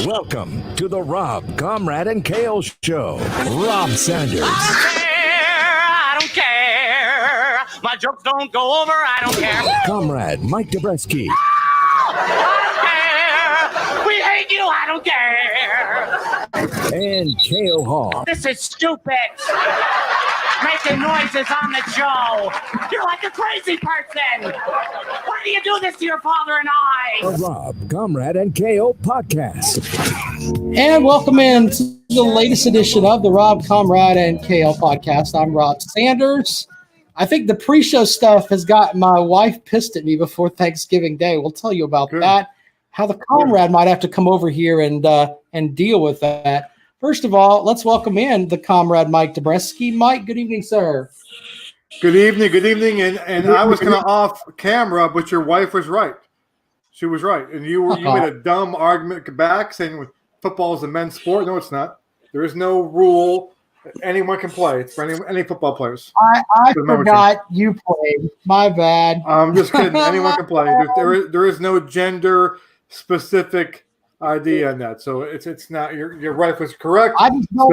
Welcome to the Rob, Comrade, and Kale Show. Rob Sanders. I don't care. My jokes don't go over. I don't care. Comrade Mike Dobreski. I don't care. We hate you. I don't care. And Kale Hall. This is stupid. Making noises on the show. You're like a crazy person. Why do you do this to your father and I? The Rob, Comrade, and Kale podcast. And welcome in to the latest edition of the Rob, Comrade, and Kale podcast. I'm Rob Sanders. I think the pre-show stuff has got my wife pissed at me before Thanksgiving Day. We'll tell you about that. How the Comrade might have to come over here and deal with that. First of all, let's welcome in the Comrade Mike Dobreski. Mike, good evening, sir. Good evening. And I was kind of off camera, but your wife was right. She was right. And you made a dumb argument back saying football is a men's sport. No, it's not. There is no rule. Anyone can play. It's for any football players. I forgot you played. My bad. I'm just kidding. Anyone can play. There is no gender specific idea in that. So it's not your wife was correct. I just don't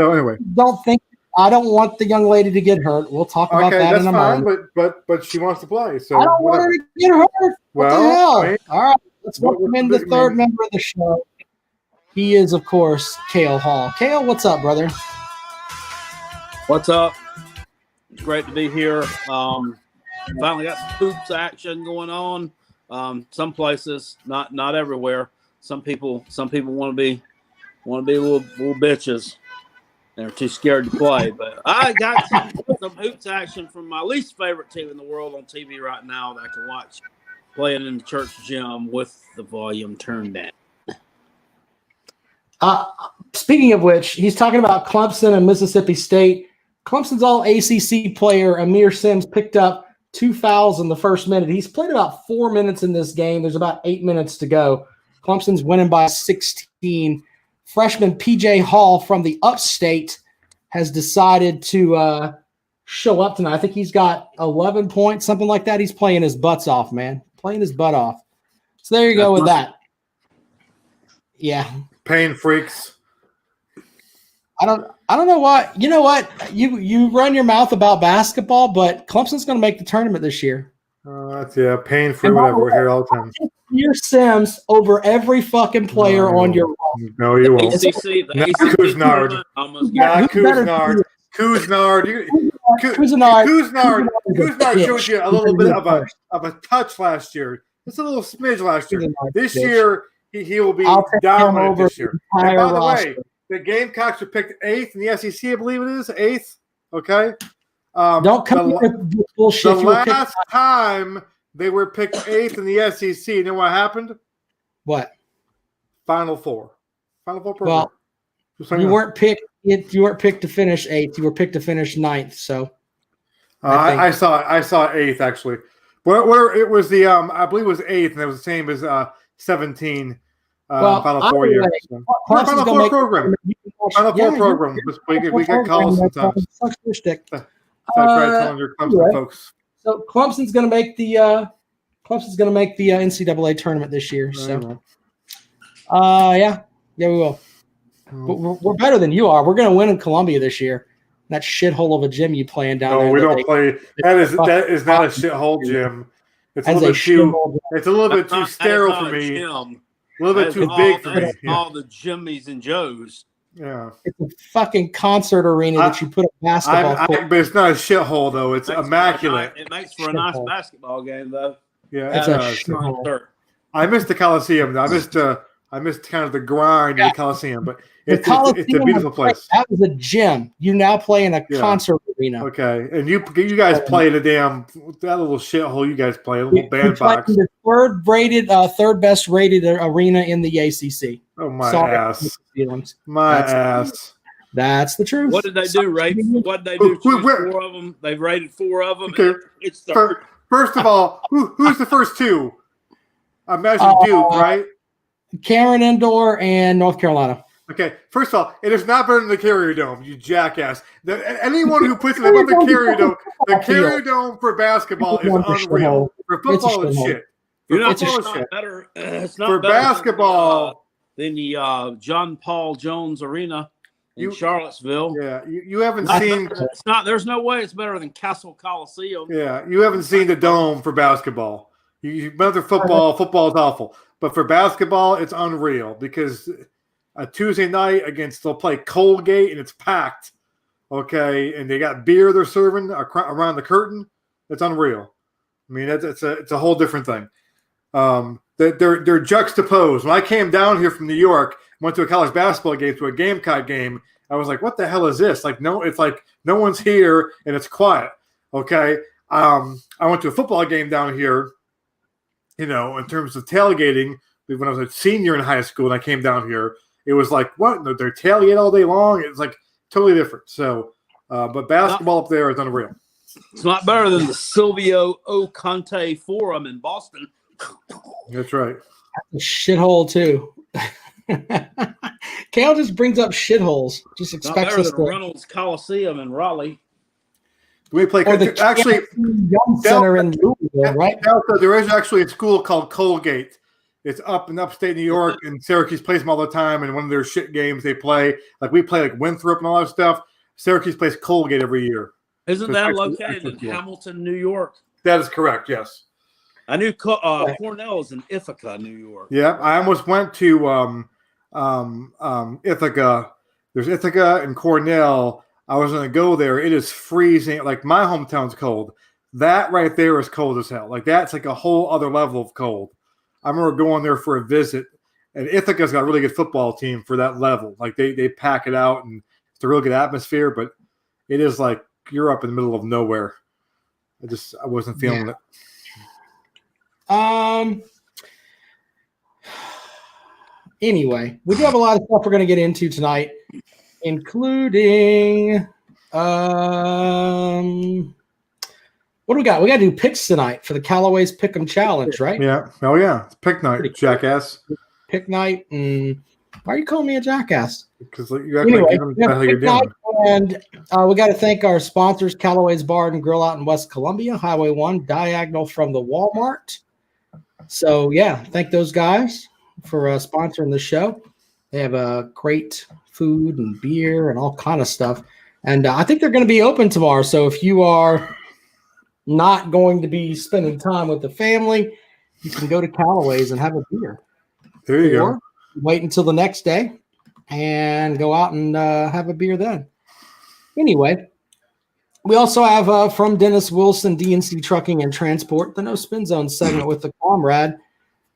want the young lady to get hurt. We'll talk about that in a moment. But she wants to play. So I don't want her to get hurt. What the hell? Wait. All right. Let's welcome in the third member of the show. He is, of course, Kale Hall. Kale, what's up, brother? What's up? It's great to be here. Finally got some hoops action going on. Some places, not everywhere. Some people want to be little bitches. They're too scared to play. But I got some hoops action from my least favorite team in the world on TV right now that I can watch playing in the church gym with the volume turned down. Speaking of which, he's talking about Clemson and Mississippi State. Clemson's all-ACC player, Amir Sims, picked up 2 fouls in the first minute. He's played about 4 minutes in this game. There's about 8 minutes to go. Clemson's winning by 16. Freshman P.J. Hall from the upstate has decided to show up tonight. I think he's got 11 points, something like that. He's playing his butts off, man. Playing his butt off. So there you go with that. Yeah. Pain freaks. I don't know why. You know what? You run your mouth about basketball, but Clemson's going to make the tournament this year. That's pain free. Whatever. We're here all the time. Your Sims over every fucking player on your roster. No, you won't. Not Kuznard. Kuznard showed you a little bit of a touch last year. Just a little smidge last year. This year, he will be dominant this year. And by the way, the Gamecocks were picked 8th in the SEC, I believe it is. 8th. Okay. Don't come with bullshit. The last time they were picked 8th in the SEC, you know what happened? What? Final Four program. Well, you weren't picked. You weren't picked to finish 8th. You were picked to finish 9th. So, I saw 8th actually. Where it was the I believe it was 8th, and it was the same as 17. Final 4 years. So. Final Four program. Final Four program. We get calls sometimes. Sucks your stick. So I try telling your Clemson folks. So Clemson's going to make the NCAA tournament this year. So, yeah, we will. But we're better than you are. We're going to win in Columbia this year. That shithole of a gym you playing down there. No, we don't play. That is not a shithole gym. It's a little bit too sterile for me. A little bit too big for me. All the Jimmies and Joes. Yeah. It's a fucking concert arena that you put a basketball court. But it's not a shithole, though. It's immaculate. It makes for a nice basketball game, though. Yeah, it's a shithole. I missed the Coliseum. I missed kind of the grind of the Coliseum, but it's a beautiful place. That was a gym. You now play in a concert arena. Okay, and you guys play in that little shithole. You guys play a little bandbox. The third best rated arena in the ACC. Oh my ass! That's the truth. What did they do? Right? What did they do? 4 of them. They've rated 4 of them. Okay. It's third. First of all, who's the first 2? I imagine Duke, right? Cameron Indoor and North Carolina. Okay, first of all, it is not better than the Carrier Dome, you jackass. Anyone who puts it above the Carrier Dome for basketball is unreal. For football, it's shit. You're not better. It's not for better basketball. than the John Paul Jones Arena in Charlottesville. Yeah, you haven't seen. It's not. There's no way it's better than Castle Coliseum. Yeah, you haven't seen the Dome for basketball. You've been through football. Football is awful, but for basketball, it's unreal because a Tuesday night they'll play Colgate and it's packed. Okay, and they got beer they're serving around the curtain. It's unreal. I mean, it's a whole different thing. They're juxtaposed. When I came down here from New York, went to a college basketball game, to a Gamecock game, I was like, what the hell is this? Like, no, it's like no one's here and it's quiet. Okay. I went to a football game down here, in terms of tailgating, when I was a senior in high school and I came down here, it was like, what? They're tailgate all day long. It's like totally different. So, but basketball up there is unreal. It's not better than the Silvio O. Conte Forum in Boston. That's right. That's a shithole too. Kale just brings up shitholes. Just expects us to. Reynolds Coliseum in Raleigh. We play actually Young Center in Louisville, right? There is actually a school called Colgate. It's up in upstate New York, and Syracuse plays them all the time. And one of their shit games they play, like we play like Winthrop and all that stuff. Syracuse plays Colgate every year. Isn't that located in Hamilton, New York? That is correct. Yes. I knew Cornell is in Ithaca, New York. Yeah, I almost went to Ithaca. There's Ithaca and Cornell. I was going to go there. It is freezing. Like my hometown's cold. That right there is cold as hell. Like that's like a whole other level of cold. I remember going there for a visit, and Ithaca's got a really good football team for that level. Like they pack it out, and it's a real good atmosphere. But it is like you're up in the middle of nowhere. I wasn't feeling it. Anyway, we do have a lot of stuff we're going to get into tonight, including what do we got? We got to do picks tonight for the Callaway's Pick'em Challenge, right? Yeah. Oh yeah, it's pick night, jackass. Pick night. And why are you calling me a jackass? Because you act like you know how you're doing. And we got to thank our sponsors, Callaway's Bar and Grill out in West Columbia, Highway 1, diagonal from the Walmart. So, yeah, thank those guys for sponsoring the show. They have great food and beer and all kind of stuff. And I think they're going to be open tomorrow. So if you are not going to be spending time with the family, you can go to Callaway's and have a beer. There you go. Wait until the next day and go out and have a beer then. Anyway, we also have from Dennis Wilson, DNC Trucking and Transport, the No Spin Zone segment with the Comrade.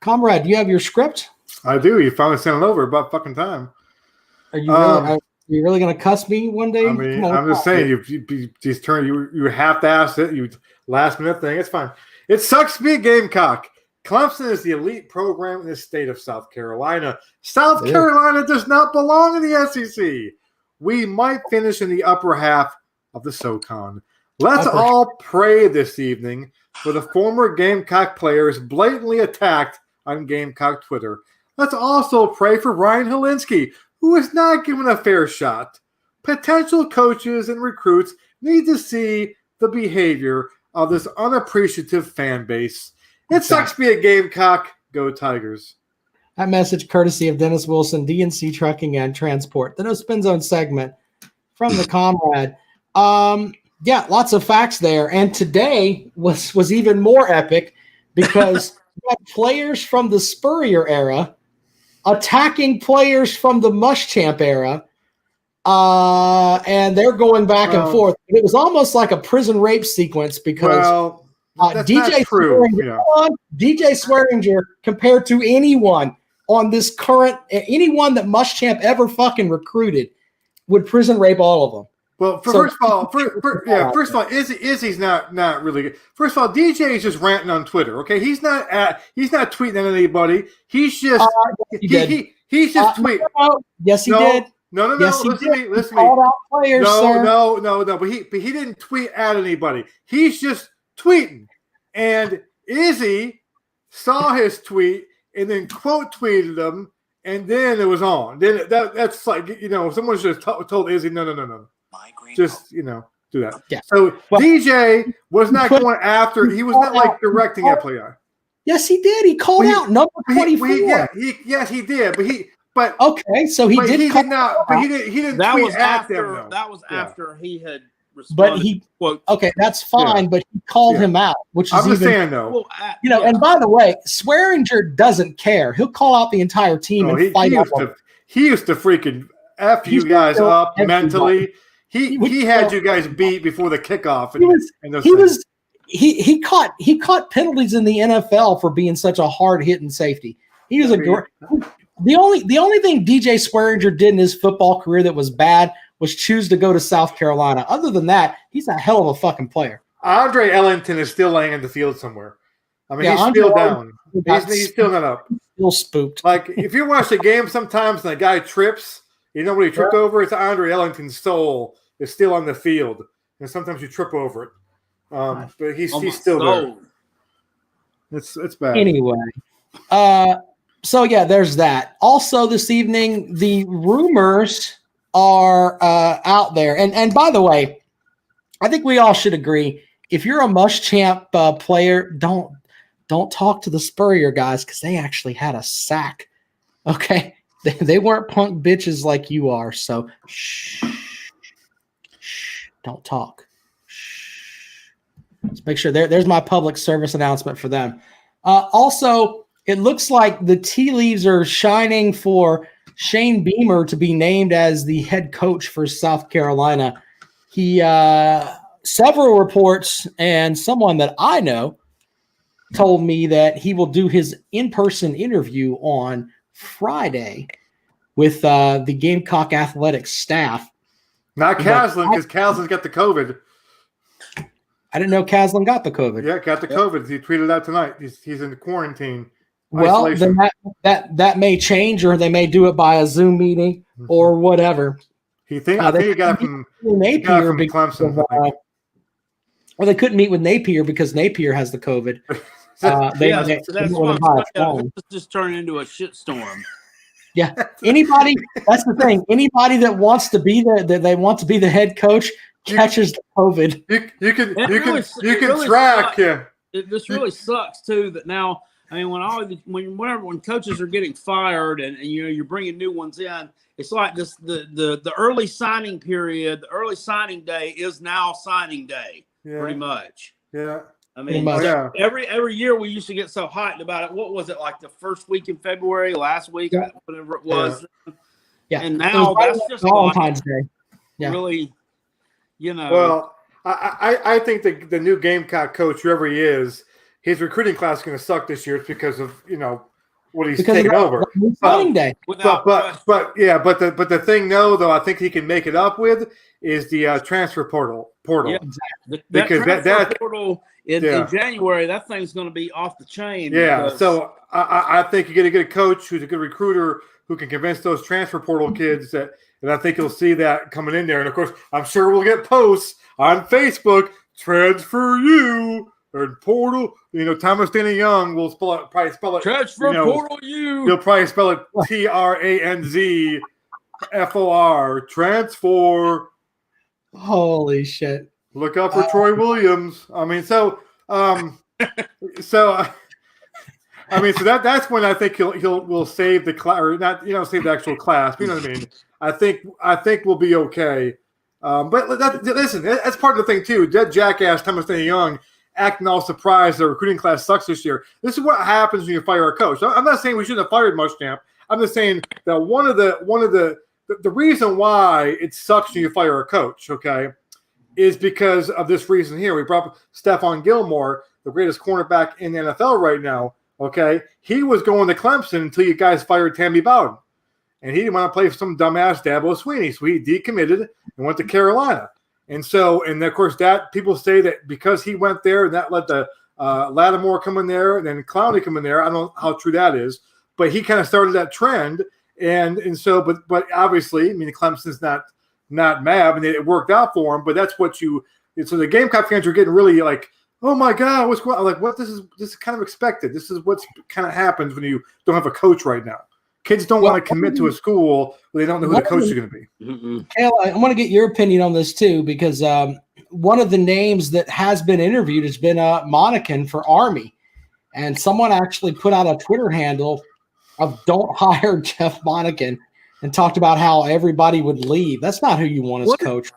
Comrade, do you have your script? I do. You finally sent it over. About fucking time. Are you really going to cuss me one day? I mean, I'm just saying, you just turned. You half-assed it. You last-minute thing. It's fine. It sucks to be a Gamecock. Clemson is the elite program in the state of South Carolina. South Carolina does not belong in the SEC. We might finish in the upper half of the SoCon. Let's all pray this evening for the former Gamecock players blatantly attacked on Gamecock Twitter. Let's also pray for Ryan Helinski, who is not given a fair shot. Potential coaches and recruits need to see the behavior of this unappreciative fan base. It sucks to be a Gamecock. Go Tigers. That message courtesy of Dennis Wilson, DNC Trucking and Transport. The No Spin Zone segment from the Comrade. Yeah, lots of facts there. And today was even more epic because we had players from the Spurrier era attacking players from the Muschamp era. And they're going back and forth. It was almost like a prison rape sequence because DJ Swearinger compared to anyone on this current, anyone that Muschamp ever fucking recruited would prison rape all of them. Well, first of all, Izzy's not really good. First of all, DJ is just ranting on Twitter. Okay, he's not tweeting at anybody. He's just he's just tweeting. Yes, he did. No. Yes, listen to me. Out players, no. But he didn't tweet at anybody. He's just tweeting. And Izzy saw his tweet and then quote tweeted him, and then it was on. Then that's like someone should have told Izzy, no. Just do that. Yeah. So DJ was not going after. He was not like directing a player. Yes, he did. He called out number 24. Yes, he did. But okay, so he but did. He did not. But he didn't That tweet was at them after. though. That was Yeah. after he had But responded. he quote. okay, that's fine. Yeah. But he called Yeah. him out, which is I'm just even saying though. Well, you know. And by the way, Swearinger doesn't care. He'll call out the entire team No, and fight. he used to freaking F He you guys still up everybody. mentally. He would He had still- you guys beat before the kickoff. He caught penalties in the NFL for being such a hard hitting safety. He was the only thing DJ Swearinger did in his football career that was bad was choose to go to South Carolina. Other than that, he's a hell of a fucking player. Andre Ellington is still laying in the field somewhere. I mean, Yeah, he's Andre still down. He's still not up. Still spooked. Like if you watch the game sometimes and the guy trips, you know what he tripped over? It's Andre Ellington's soul is still on the field, and sometimes you trip over it. But he's still there. It's bad. Anyway, so yeah, there's that. Also, this evening, the rumors are out there, and by the way, I think we all should agree: if you're a Muschamp player, don't talk to the Spurrier guys because they actually had a sack. Okay, they weren't punk bitches like you are. So shh, don't talk. Let's make sure there's my public service announcement for them. Also, it looks like the tea leaves are shining for Shane Beamer to be named as the head coach for South Carolina. He several reports and someone that I know told me that he will do his in-person interview on Friday with the Gamecock athletics staff. Not Caslin, because Caslin's got the COVID. I didn't know Caslin got the COVID. Yeah, got the COVID. He tweeted out tonight. He's in quarantine. Well, isolation. then that may change, or they may do it by a Zoom meeting or whatever. I think he got from Napier Clemson. Or they couldn't meet with Napier because Napier has the COVID. That's why just turn into a shitstorm. Yeah. Anybody, that's the thing. Anybody that wants to be the head coach catches the COVID. You can track. Yeah. This really sucks too. That now, I mean, when coaches are getting fired and you're bringing new ones in, it's like this the early signing period, the early signing day is now signing day, pretty much. Yeah. I mean, every year we used to get so hyped about it. What was it, like the first week in February, last week, whatever it was? Yeah. And now that's just Valentine's Day. Yeah. Really, Well, I think the new Gamecock coach, whoever he is, his recruiting class is going to suck this year. It's because of what he's taken over. Day. But the thing though, I think he can make it up with is the transfer portal. Yeah, exactly. Because that portal in January, that thing's going to be off the chain. Yeah, so I think you get a good coach who's a good recruiter who can convince those transfer portal kids and I think you'll see that coming in there. And of course, I'm sure we'll get posts on Facebook, transfer you and portal. Thomas Danny Young will probably spell it. Transfer portal you. He'll probably spell it TRANZFOR. Transfer. Holy shit. Look up for Troy Williams. I mean, so that's when I think we'll save the class, or not, save the actual class. You know what I mean? I think we'll be okay. But listen, that's part of the thing too. That jackass Thomas Danny Young acting all surprised the recruiting class sucks this year. This is what happens when you fire a coach. I'm not saying we shouldn't have fired Muschamp. I'm just saying that one of the reason why it sucks when you fire a coach, okay, is because of this reason here. We brought up Stephon Gilmore, the greatest cornerback in the NFL right now. Okay, he was going to Clemson until you guys fired Tammy Bowden, and he didn't want to play for some dumbass Dabo Swinney, so he decommitted and went to Carolina. And of course, that people say that because he went there, and that let the Lattimore come in there, and then Clowney come in there. I don't know how true that is, but he kind of started that trend, and so, but obviously, I mean, Clemson's not mad, and it worked out for him. But that's what so the Gamecock fans are getting really like, oh my God, what's going on? Like, what? This is kind of expected. This is what's kind of happens when you don't have a coach right now. Kids don't want to commit to a school where they don't know who the coach is going to be. Kale, I want to get your opinion on this too, because one of the names that has been interviewed has been Monacan for Army, and someone actually put out a Twitter handle of don't hire Jeff Monaghan and talked about how everybody would leave. That's not who you want as coach.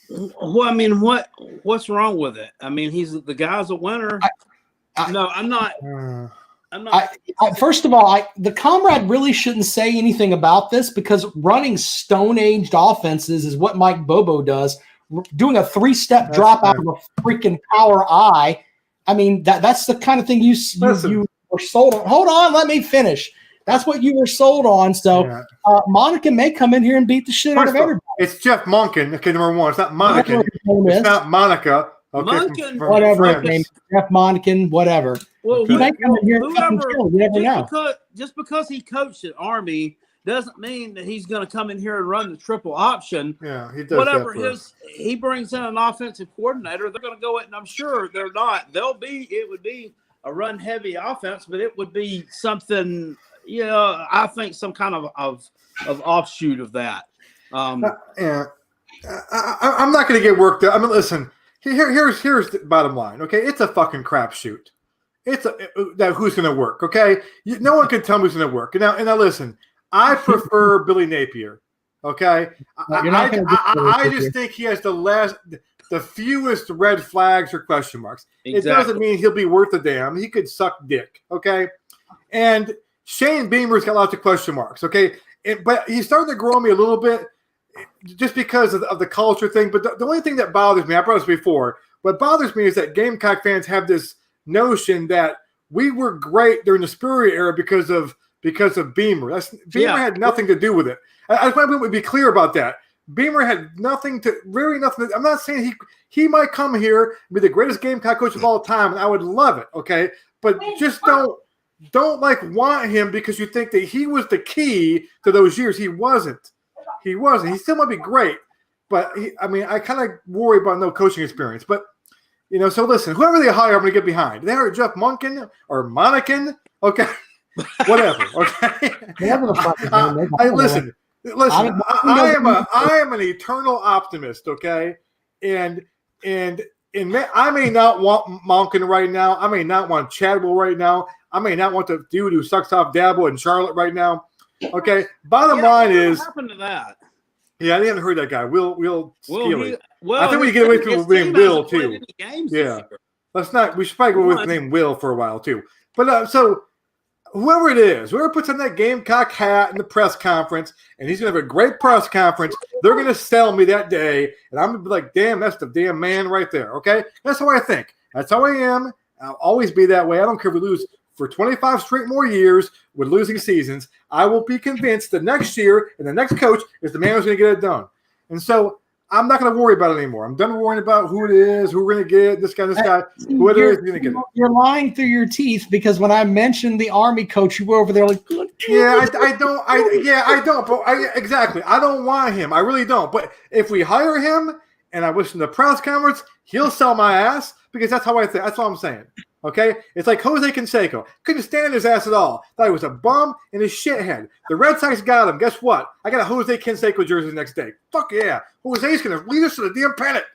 Well, I mean, what's wrong with it? I mean, the guy's a winner. I'm not. First of all, the comrade really shouldn't say anything about this because running stone-aged offenses is what Mike Bobo does. Doing a 3-step drop out of a freaking power I. I mean, that's the kind of thing you were sold on. Hold on, let me finish. That's what you were sold on. So Monica may come in here and beat the shit out of everybody. It's Jeff Monken. Okay, number one. It's not Monica. It's not Monica. Okay, whatever his name is. Jeff Monken, whatever. Well, he might come in here and fucking kill. You never know. Just because he coached at Army doesn't mean that he's going to come in here and run the triple option. Yeah, he does. Whatever he brings in an offensive coordinator, they're going to go it, and I'm sure they're not. It would be a run heavy offense, but it would be something. I think some kind of offshoot of that. I'm not going to get worked up. I mean, listen. Here's the bottom line. Okay, it's a fucking crapshoot. It's that who's going to work. Okay, no one can tell me who's going to work. Now listen. I prefer Billy Napier. Okay, I just think he has the fewest red flags or question marks. Exactly. It doesn't mean he'll be worth a damn. He could suck dick. Okay, and Shane Beamer's got lots of question marks. Okay, but he's starting to grow on me a little bit just because of the culture thing. But the only thing that bothers me, I brought this before. What bothers me is that Gamecock fans have this notion that we were great during the Spurrier era because of Beamer. Beamer had nothing to do with it. I just want to be clear about that. Beamer had nothing. I'm not saying he might come here and be the greatest Gamecock coach of all time, and I would love it. Okay, but just don't want him because you think that he was the key to those years. He wasn't. He still might be great, but I kind of worry about no coaching experience. But so listen, whoever they hire, I'm going to get behind. They hire Jeff Monken or Monaghan, okay. Whatever, okay. Listen. I am an eternal optimist, okay. And I may not want Monken right now. I may not want Chadwell right now. I may not want the dude who sucks off Dabo in Charlotte right now. Okay. Bottom line is, what happened to that? Yeah, I haven't heard that guy. Will Skeely. I think we can get away from the name Will too. Yeah. We should probably go with the name Will for a while too. But so. Whoever it is, whoever puts on that Gamecock hat in the press conference, and he's going to have a great press conference, they're going to sell me that day, and I'm going to be like, damn, that's the damn man right there, okay? That's how I think. That's how I am. I'll always be that way. I don't care if we lose for 25 straight more years with losing seasons. I will be convinced that next year and the next coach is the man who's going to get it done. And so I'm not going to worry about it anymore. I'm done worrying about who it is, who we're going to get, this guy, whoever is going to get it. You're lying through your teeth because when I mentioned the Army coach, you were over there like, I don't. But exactly. I don't want him. I really don't. But if we hire him and I wish him the press conference, he'll sell my ass because that's how I think. That's all I'm saying. Okay? It's like Jose Canseco. Couldn't stand his ass at all. Thought he was a bum and a shithead. The Red Sox got him. Guess what? I got a Jose Canseco jersey the next day. Fuck yeah. Jose's going to lead us to the damn pennant.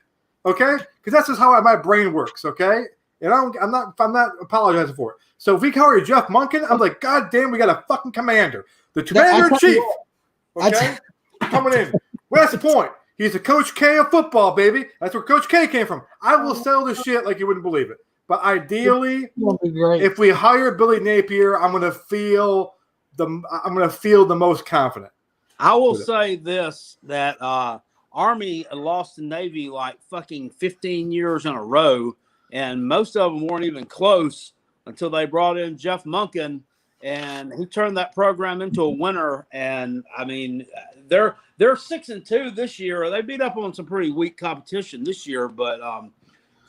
Okay? Because that's just how my brain works. Okay? And I'm not apologizing for it. So if we hire Jeff Monken, I'm like, God damn, we got a fucking commander. The commander-in-chief. Okay? Coming in. West Point. He's a Coach K of football, baby. That's where Coach K came from. I will sell this shit like you wouldn't believe it. But ideally, if we hire Billy Napier, I'm going to feel the most confident. I will say this, that Army lost to Navy like fucking 15 years in a row, and most of them weren't even close until they brought in Jeff Monken, and he turned that program into a winner. And I mean, they're 6-2 this year. They beat up on some pretty weak competition this year, but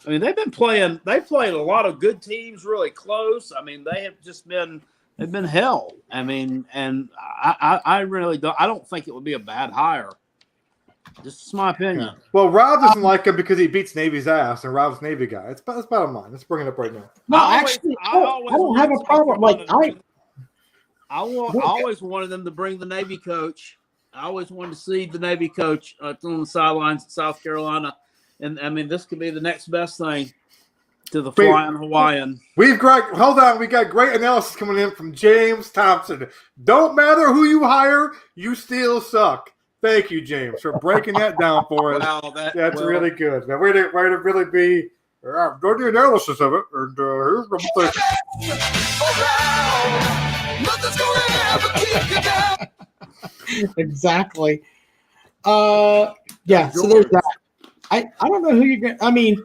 I mean, they've played a lot of good teams really close. I mean, they've been hell. I mean, and I really don't think it would be a bad hire. Just my opinion. Well, Rob doesn't like him because he beats Navy's ass, and Rob's Navy guy. That's bottom line. Let's bring it up right now. No, I don't have a problem. I always wanted them to bring the Navy coach. I always wanted to see the Navy coach on the sidelines at South Carolina. And, I mean, this could be the next best thing. to the Flying Hawaiian. Hold on. We got great analysis coming in from James Thompson. Don't matter who you hire, you still suck. Thank you, James, for breaking that down for us. Wow, That's really good. Now, way to really be. Go do the analysis of it. And here's what I'm thinking. Exactly. Yeah. So there's that. I don't know who you're going. I mean,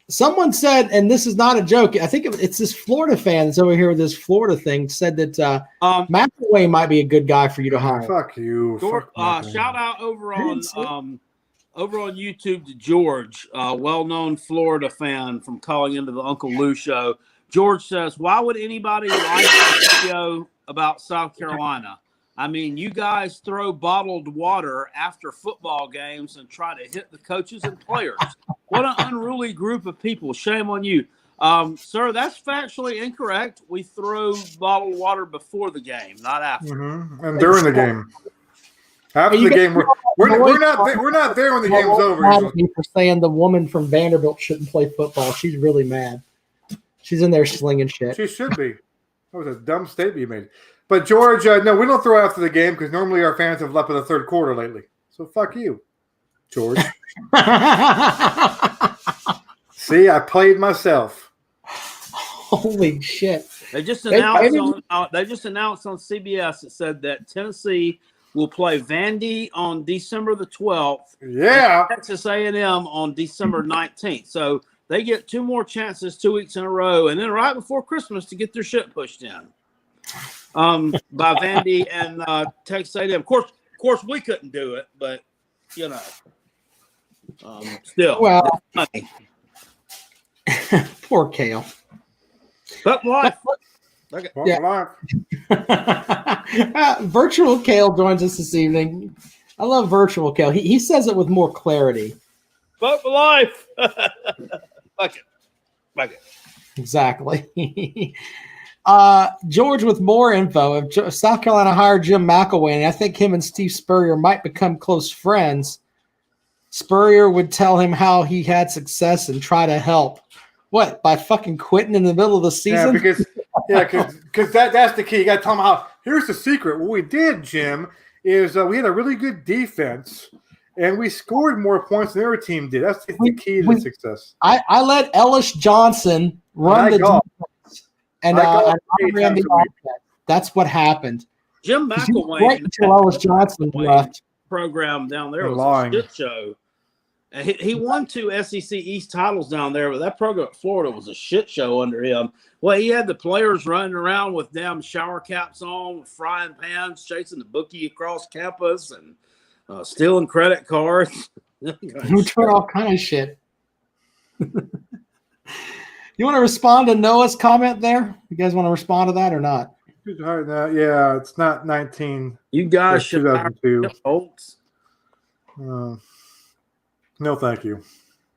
someone said, and this is not a joke. I think it's this Florida fan that's over here with this Florida thing. Said that McElwain might be a good guy for you to hire. Fuck you. Shout out over on YouTube to George, well-known Florida fan from calling into the Uncle Lou show. George says, "Why would anybody like a video about South Carolina? I mean, you guys throw bottled water after football games and try to hit the coaches and players. What an unruly group of people. Shame on you." Sir, that's factually incorrect. We throw bottled water before the game, not after. Mm-hmm. And during the game. After the game, we're not there when the game's over. For saying the woman from Vanderbilt shouldn't play football. She's really mad. She's in there slinging shit. She should be. That was a dumb statement you made. But George, no, we don't throw after the game because normally our fans have left in the third quarter lately. So fuck you, George. See, I played myself. Holy shit! They just announced on CBS. It said that Tennessee will play Vandy on December the 12th. Yeah. Texas A&M on December 19th. So they get 2 more chances 2 weeks in a row, and then right before Christmas to get their shit pushed in by Vandy and Texas A&M. Of course, we couldn't do it, but you know, still. Well, poor Kale. But life. Yeah. Virtual Kale joins us this evening. I love Virtual Kale. He says it with more clarity. Vote for life. Fuck it. Exactly. George with more info. If South Carolina hired Jim McElwain, I think him and Steve Spurrier might become close friends. Spurrier would tell him how he had success and try to help. What, by fucking quitting in the middle of the season? Because that's the key. You got to tell them how. Here's the secret. What we did, Jim, is we had a really good defense, and we scored more points than their team did. That's the key to success. I let Ellis Johnson run the defense, and I ran the offense. That's what happened. Jim McElwain until Ellis Johnson left. Program down there was a shit show. He won 2 SEC East titles down there, but that program at Florida was a shit show under him. Well, he had the players running around with damn shower caps on, with frying pans, chasing the bookie across campus, and stealing credit cards. Who turned all kind of shit. You want to respond to Noah's comment there? You guys want to respond to that or not? Yeah, it's not 19. You guys should 2002. Folks. No, thank you.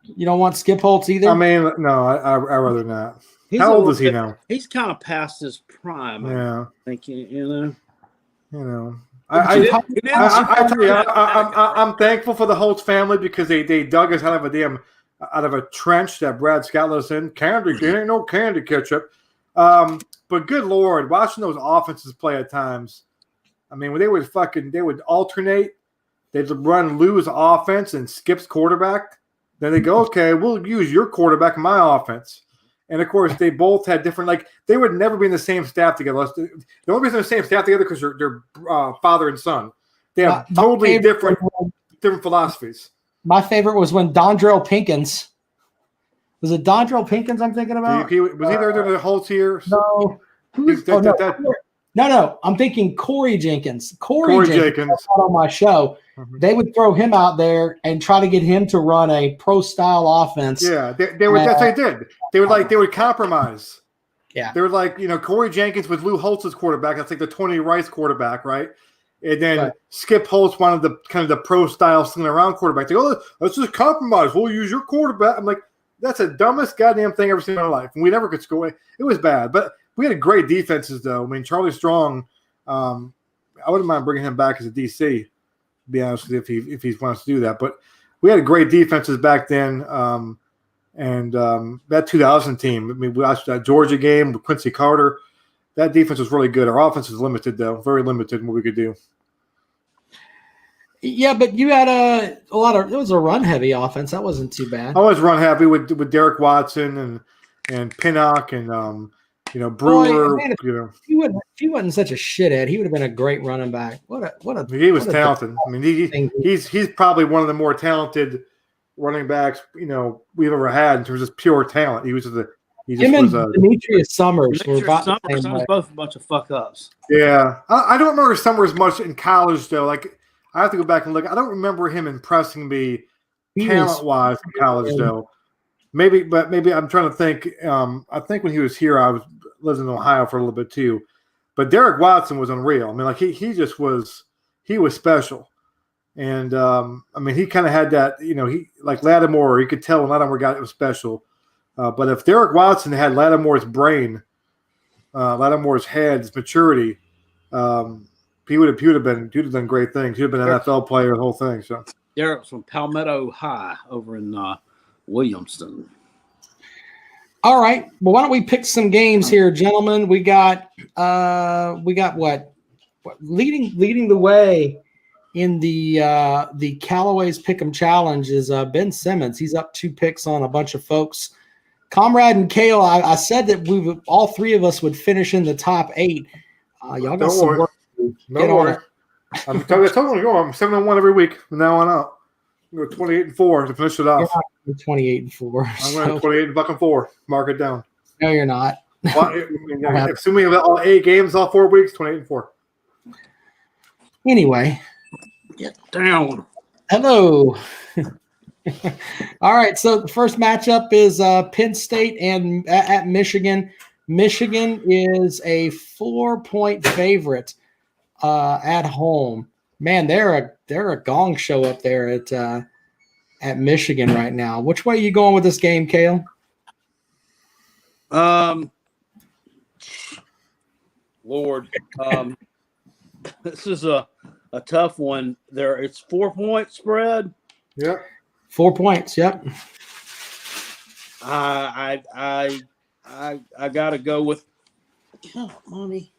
You don't want Skip Holtz either? I mean, no, I'd rather not. How old is he now? He's kind of past his prime. Yeah. I think, you know. I tell you, I'm thankful for the Holtz family because they dug us out of a trench that Brad Scott let us in. There ain't no candy ketchup. But good Lord, watching those offenses play at times. I mean, when they would alternate. They'd run Lou's offense and Skip's quarterback. Then they go, okay, we'll use your quarterback in my offense. And, of course, they both had different – they would never be in the same staff together. They won't be in the same staff together because they're father and son. They have totally different philosophies. My favorite was when Dondrell Pinkins – was it Dondrell Pinkins I'm thinking about? Was he there during the whole tier? No. No. I'm thinking Corey Jenkins. Corey Jenkins on my show. Mm-hmm. They would throw him out there and try to get him to run a pro-style offense. Yeah, they would. That's what they did. They would compromise. Yeah, they were like, Corey Jenkins with Lou Holtz's quarterback. That's like the Tony Rice quarterback, right? And then Skip Holtz wanted the kind of the pro-style slinging around quarterback. They go, let's just compromise. We'll use your quarterback. I'm like, that's the dumbest goddamn thing I've ever seen in my life. And we never could score. It was bad, but we had great defenses, though. I mean, Charlie Strong, I wouldn't mind bringing him back as a DC, to be honest with you, if he wants to do that. But we had great defenses back then. And that 2000 team, I mean, we watched that Georgia game with Quincy Carter. That defense was really good. Our offense was limited, though, very limited in what we could do. Yeah, but you had a lot of – it was a run-heavy offense. That wasn't too bad. I was run happy with Derek Watson and Pinnock and Brewer. Boy, man, if he wasn't such a shithead, he would have been a great running back. He was talented. I mean, he's probably one of the more talented running backs we've ever had in terms of pure talent. He was Demetrius Summers were about the same Summers way. both a bunch of fuck ups. Yeah, I don't remember Summers much in college though. Like I have to go back and look. I don't remember him impressing me talent wise in college though. Maybe I'm trying to think. I think when he was here, I lived in Ohio for a little bit too. But Derek Watson was unreal. I mean, like he just was. He was special, and I mean, he kind of had that. He like Lattimore. You could tell when Lattimore got it was special. But if Derek Watson had Lattimore's brain, Lattimore's head, his maturity, he would have done great things. He would have been an NFL player, the whole thing. So Derek's from Palmetto High over in Williamston. All right. Well, why don't we pick some games here, gentlemen? We got what leading the way in the Callaway's Pick'em Challenge is Ben Simmons. He's up 2 picks on a bunch of folks. Comrade and Kale, I said that all 3 of us would finish in the top 8. Y'all got some work to do. Don't worry. I'm 7-1 every week from now on out. I'm going 28-4 to finish it off. 28-4. I'm going 28-4. Mark it down. No, you're not. Assuming all 8 games, all 4 weeks, 28-4. Anyway. Get down. Hello. All right, so the first matchup is Penn State and at Michigan. Michigan is a 4-point favorite at home. Man, they're a gong show up there at Michigan right now. Which way are you going with this game, Cale? Lord, this is a tough one. It's 4-point spread. Yep. 4 points. Yep. I gotta go with money.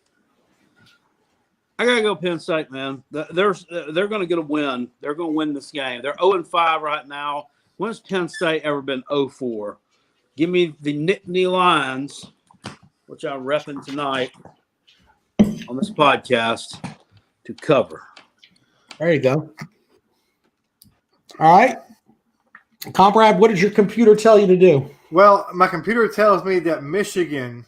I gotta go Penn State, man. They're gonna get a win. They're gonna win this game. They're 0-5 right now. When's Penn State ever been 0-4? Give me the Nittany Lions, which I'm repping tonight on this podcast, to cover. There you go. All right. Comrade, what did your computer tell you to do? Well, my computer tells me that Michigan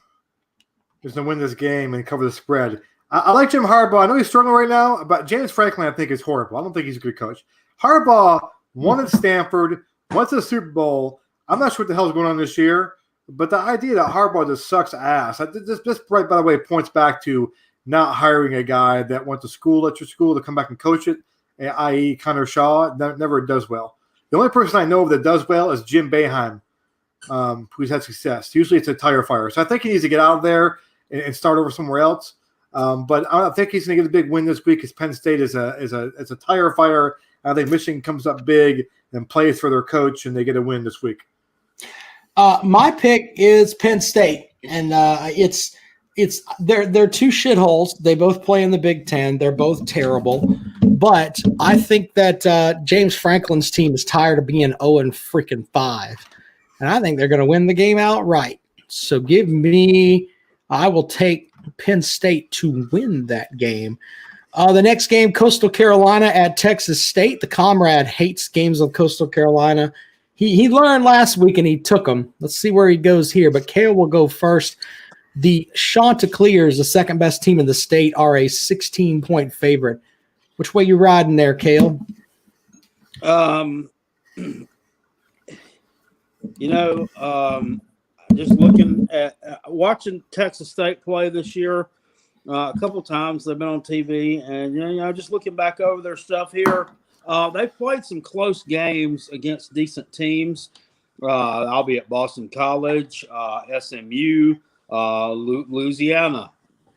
is going to win this game and cover the spread. I like Jim Harbaugh. I know he's struggling right now, but James Franklin I think is horrible. I don't think he's a good coach. Harbaugh won at Stanford, went to the Super Bowl. I'm not sure what the hell's going on this year, but the idea that Harbaugh just sucks ass. This right, by the way, points back to not hiring a guy that went to school at your school to come back and coach it, i.e. Connor Shaw. Never does well. The only person I know of that does well is Jim Boeheim, who's had success. Usually it's a tire fire. So I think he needs to get out of there and start over somewhere else. But I don't think he's going to get a big win this week because Penn State is a tire fire. I think Michigan comes up big and plays for their coach, and they get a win this week. My pick is Penn State, and they're 2 shitholes. They both play in the Big Ten. They're both terrible. But I think that James Franklin's team is tired of being 0-5. And I think they're going to win the game outright. So I will take Penn State to win that game. The next game, Coastal Carolina at Texas State. The Comrade hates games of Coastal Carolina. He learned last week and he took them. Let's see where he goes here. But Cale will go first. The Chanticleers, the second best team in the state, are a 16-point favorite. Which way you riding there, Cale? Just looking at watching Texas State play this year, a couple times they've been on TV, and just looking back over their stuff here, they've played some close games against decent teams. Albeit Boston College, SMU, Louisiana,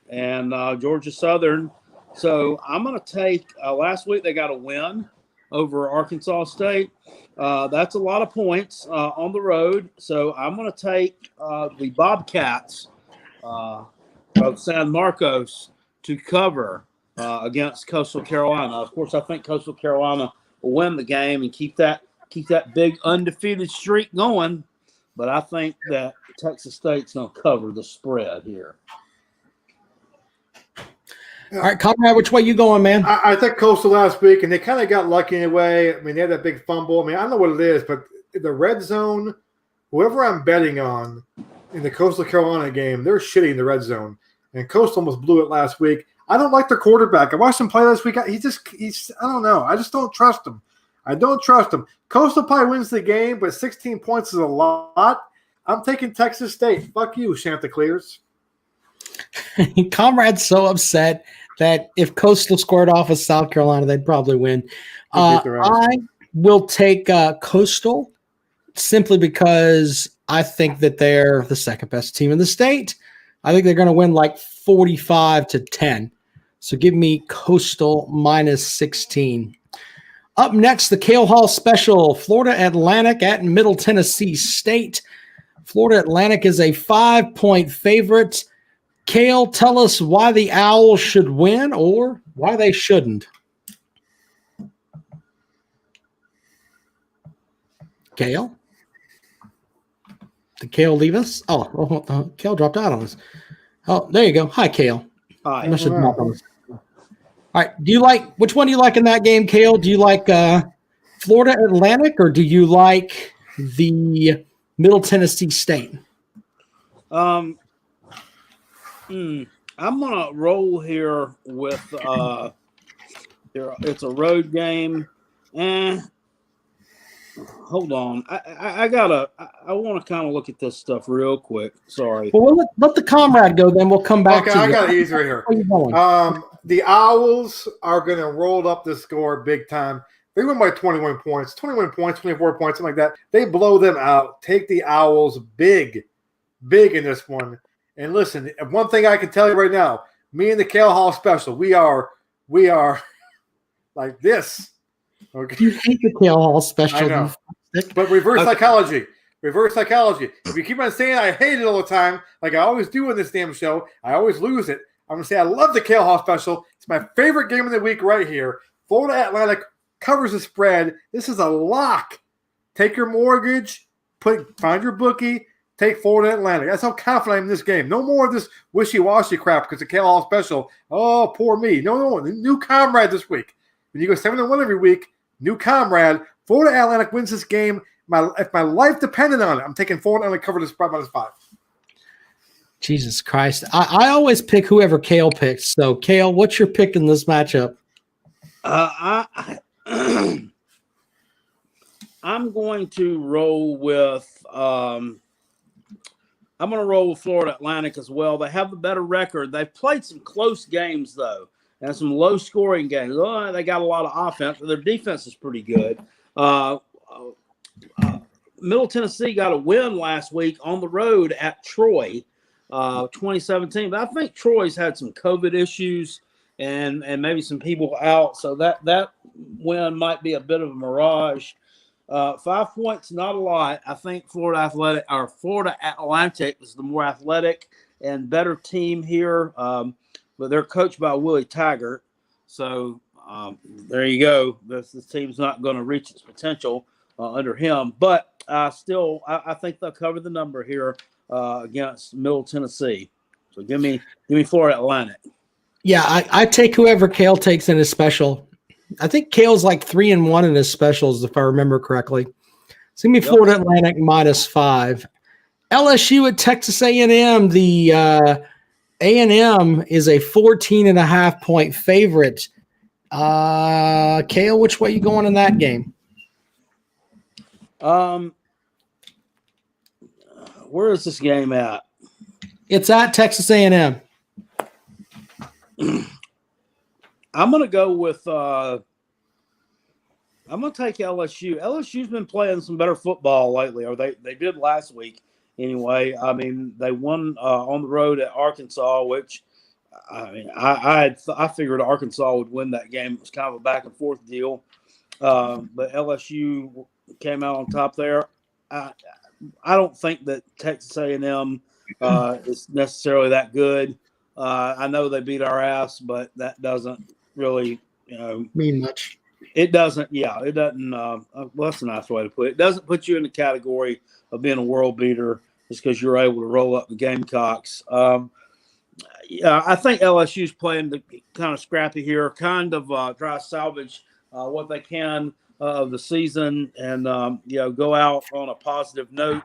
and Georgia Southern. So I'm going to take last week they got a win over Arkansas State. That's a lot of points on the road. So I'm going to take the Bobcats of San Marcos to cover against Coastal Carolina. Of course, I think Coastal Carolina will win the game and keep that big undefeated streak going. But I think that Texas State's going to cover the spread here. All right, Conrad, which way you going, man? I think Coastal last week, and they kind of got lucky in a way. I mean, they had that big fumble. I mean, I don't know what it is, but the red zone, whoever I'm betting on in the Coastal Carolina game, they're shitty in the red zone. And Coastal almost blew it last week. I don't like their quarterback. I watched him play last week. He's I don't know. I just don't trust him. I don't trust him. Coastal probably wins the game, but 16 points is a lot. I'm taking Texas State. Fuck you, Chanticleers. Conrad's so upset that if Coastal squared off with South Carolina, they'd probably win. I will take Coastal simply because I think that they're the second best team in the state. I think they're going to win like 45-10. So give me Coastal minus 16. Up next, the Cale Hall Special, Florida Atlantic at Middle Tennessee State. Florida Atlantic is a 5-point favorite. Cale, tell us why the Owls should win or why they shouldn't. Cale? Did Cale leave us? Oh, Cale dropped out on us. Oh, there you go. Hi, Cale. Hi. I must have dropped on us. All right. Which one do you like in that game, Cale? Do you like Florida Atlantic or do you like the Middle Tennessee State? I'm gonna roll here with it's a road game. Hold on. I want to kind of look at this stuff real quick. Sorry. Well, let the comrade go, then we'll come back to you. I got it easier here. The Owls are going to roll up the score big time. They win by 21 points, 24 points, something like that. They blow them out. Take the Owls big in this one. And listen, one thing I can tell you right now, me and the Cale Hall Special, we are like this. Okay. You hate the Cale Hall Special. I know. But reverse psychology. If you keep on saying I hate it all the time, like I always do in this damn show, I always lose it. I'm going to say I love the Cale Hall Special. It's my favorite game of the week right here. Florida Atlantic covers the spread. This is a lock. Take your mortgage, find your bookie, take Florida Atlantic. That's how confident I am in this game. No more of this wishy-washy crap because the Cale Hall Special. Oh, poor me. No. New comrade this week. When you go 7-1 every week, new comrade. Florida Atlantic wins this game. If my life depended on it, I'm taking Florida Atlantic cover the spread -5. Jesus Christ. I always pick whoever Cale picks. So, Cale, what's your pick in this matchup? I'm going to roll with Florida Atlantic as well. They have a better record. They've played some close games, though, and some low-scoring games. Oh, they got a lot of offense, but their defense is pretty good. Middle Tennessee got a win last week on the road at Troy, 2017. But I think Troy's had some COVID issues and maybe some people out, so that win might be a bit of a mirage. 5 points, not a lot. I think Florida Atlantic is the more athletic and better team here, but they're coached by Willie Taggart. So there you go. This team's not going to reach its potential under him, but I think they'll cover the number here against Middle Tennessee. So give me Florida Atlantic. Yeah, I take whoever Cale takes in his special. I think Cale's like 3-1 in his specials, if I remember correctly. So give me Florida Atlantic -5. LSU at Texas A&M. The A&M is a 14.5-point favorite. Cale, which way you going in that game? Where is this game at? It's at Texas A&M. I'm going to go with I'm going to take LSU. LSU's been playing some better football lately, or they did last week anyway. I mean, they won on the road at Arkansas, which I figured Arkansas would win that game. It was kind of a back and forth deal. But LSU came out on top there. I don't think that Texas A&M is necessarily that good. I know they beat our ass, but that doesn't really mean much. It doesn't. Yeah, it doesn't. Well, that's a nice way to put it. It doesn't put you in the category of being a world beater just because you're able to roll up the Gamecocks. Yeah, I think LSU's playing the kind of scrappy here, kind of try to salvage what they can of the season, and go out on a positive note.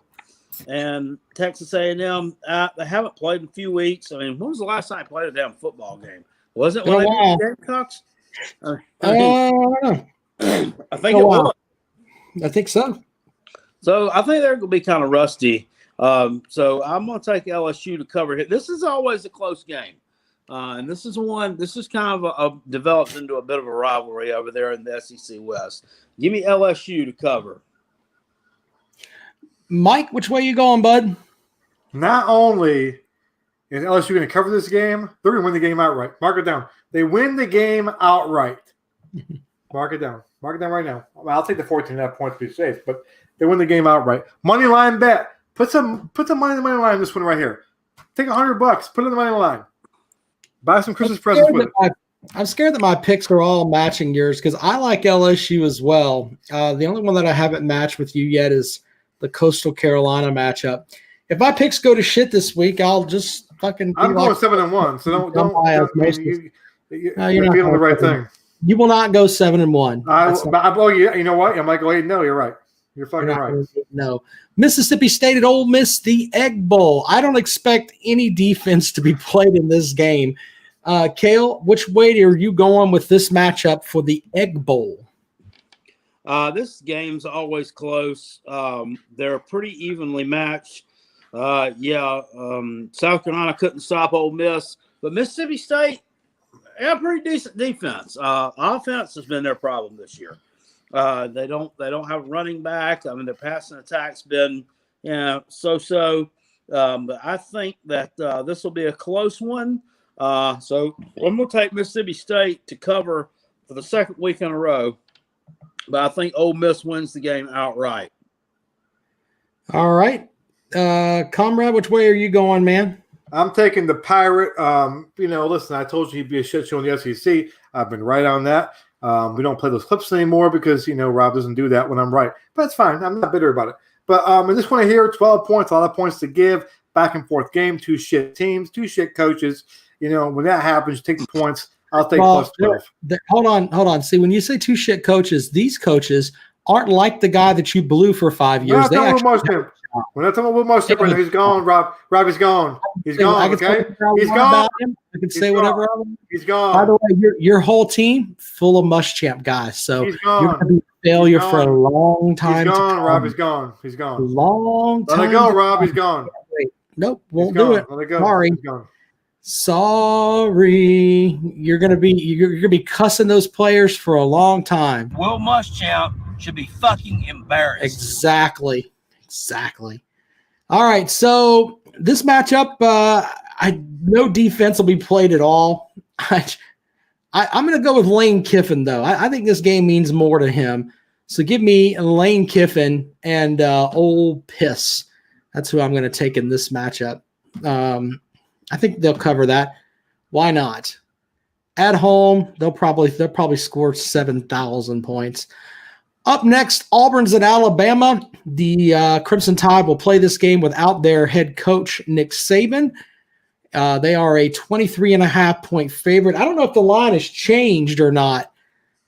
And Texas A&M, they haven't played in a few weeks. I mean, when was the last time I played a damn football game? Was it when they beat the Gamecocks? I think it was. I think so. So I think they're going to be kind of rusty. So I'm going to take LSU to cover it. This is always a close game. And this is kind of developed into a bit of a rivalry over there in the SEC West. Give me LSU to cover. Mike, which way you going, bud? Not only is LSU going to cover this game, they're going to win the game outright. Mark it down. They win the game outright. Mark it down. Mark it down right now. I'll take the 14.5 points to be safe, but they win the game outright. Money line bet. Put some money in the money line on this one right here. Take $100. Put it in the money line. Buy some Christmas presents with it. I'm scared that my picks are all matching yours because I like LSU as well. The only one that I haven't matched with you yet is the Coastal Carolina matchup. If my picks go to shit this week, I'll just fucking. I'm going 7-1, so don't. You're feeling the right thing. You will not go 7-1. You know what? I might go 8-0. You're right. You're fucking right. No. Mississippi State at Ole Miss, the Egg Bowl. I don't expect any defense to be played in this game. Cale, which way are you going with this matchup for the Egg Bowl? This game's always close. They're pretty evenly matched. South Carolina couldn't stop Ole Miss, but Mississippi State, pretty decent defense. Offense has been their problem this year. They don't have a running back. I mean, their passing attack's been so-so. But I think that this will be a close one. So I'm going to take Mississippi State to cover for the second week in a row. But I think Ole Miss wins the game outright. All right. Comrade, which way are you going, man? I'm taking the Pirate. Listen, I told you he'd be a shit show in the SEC. I've been right on that. We don't play those clips anymore because, Rob doesn't do that when I'm right. But it's fine. I'm not bitter about it. But I just want to hear 12 points, a lot of points to give. Back and forth game, 2 shit teams, 2 shit coaches. When that happens, take the points. I'll take plus 12. Hold on. See, when you say 2 shit coaches, these coaches aren't like the guy that you blew for 5 years. We're not talking about Will Muschamp. He's gone, Rob. Rob, he's gone. He's gone, okay? He's gone. I can say whatever I want. He's gone. By the way, your whole team full of Muschamp guys. So you're going to be a failure for a long time. He's gone, Rob. He's gone. He's gone. Long time. Let it go, Rob. He's gone. Nope, won't do it. Let it go. Sorry. He's gone. Sorry. You're gonna be cussing those players for a long time. Will Muschamp should be fucking embarrassed. Exactly. All right, so this matchup, no defense will be played at all. I'm going to go with Lane Kiffin, though. I think this game means more to him. So give me Lane Kiffin and Ole Piss. That's who I'm going to take in this matchup. I think they'll cover that. Why not? At home, they'll probably score 7,000 points. Up next, Auburn's at Alabama. The Crimson Tide will play this game without their head coach, Nick Saban. They are a 23.5-point favorite. I don't know if the line has changed or not.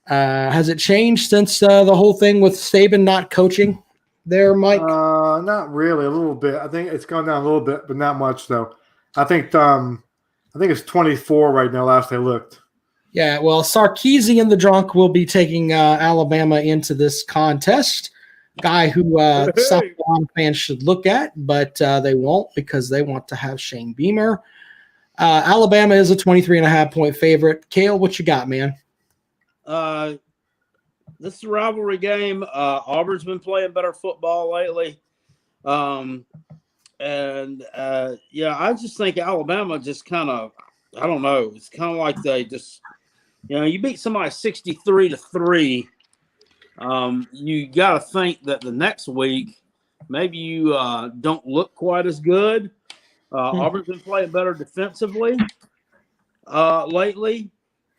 Has it changed since the whole thing with Saban not coaching there, Mike? Not really. A little bit. I think it's gone down a little bit, but not much, though. I think it's 24 right now, last I looked. Yeah, well, Sarkisian the drunk will be taking Alabama into this contest. Guy who South Carolina fans should look at, but they won't because they want to have Shane Beamer. Alabama is a 23.5-point favorite. Cale, what you got, man? This is a rivalry game. Auburn's been playing better football lately. I just think Alabama just kind of, I don't know. It's kind of like they just, you beat somebody 63-3. You got to think that the next week, maybe you don't look quite as good. Auburn's been playing better defensively lately,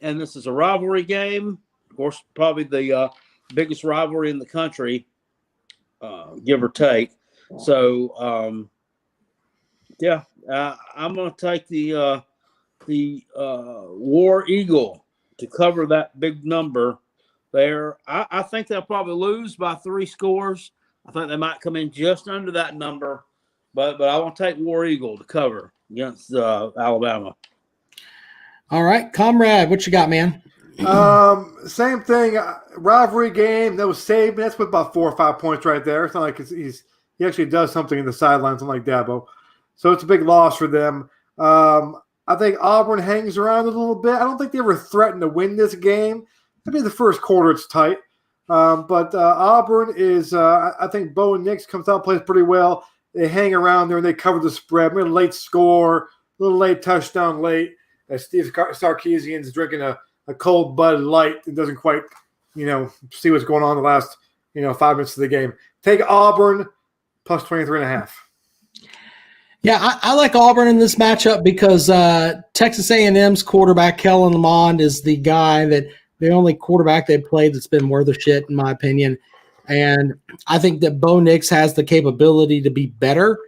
and this is a rivalry game. Of course, probably the biggest rivalry in the country, give or take. So, I'm going to take the War Eagle to cover that big number there. I think they'll probably lose by 3 scores. I think they might come in just under that number, but I want to take War Eagle to cover against Alabama. All right, Comrade, what you got, man? Same thing. Rivalry game. That was Saban. That's with about 4 or 5 points right there. It's not like he actually does something in the sidelines, unlike Dabo. So it's a big loss for them. I think Auburn hangs around a little bit. I don't think they ever threatened to win this game. Maybe the first quarter it's tight. But Auburn is, I think Bo Nix comes out, plays pretty well. They hang around there and they cover the spread. Maybe a late score, a little late touchdown late. Steve Sarkisian's drinking a cold Bud Light and doesn't quite, see what's going on in the last, 5 minutes of the game. Take Auburn plus 23.5. Yeah, I like Auburn in this matchup because Texas A&M's quarterback, Kellen Lamond, is the guy the only quarterback they've played that's been worth a shit, in my opinion. And I think that Bo Nix has the capability to be better.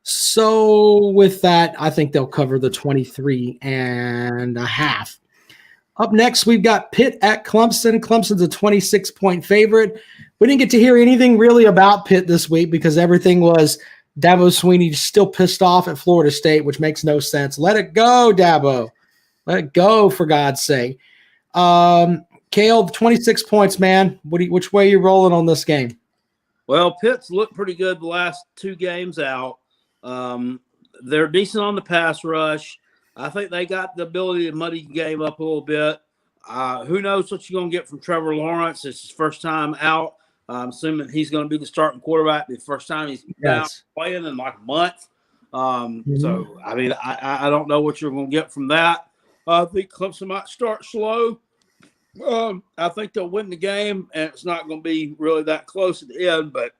So with that, I think they'll cover the 23.5. Up next, we've got Pitt at Clemson. Clemson's a 26-point favorite. We didn't get to hear anything really about Pitt this week because everything was Dabo Swinney still pissed off at Florida State, which makes no sense. Let it go, Dabo. Let it go, for God's sake. Cale, 26 points, man. Which way are you rolling on this game? Well, Pitt's looked pretty good the last 2 games out. They're decent on the pass rush. I think they got the ability to muddy the game up a little bit. Who knows what you're going to get from Trevor Lawrence? It's his first time out. I'm assuming he's going to be the starting quarterback the first time he's down playing in like a month. So, I mean, I don't know what you're going to get from that. I think Clemson might start slow. I think they'll win the game, and it's not going to be really that close at the end. But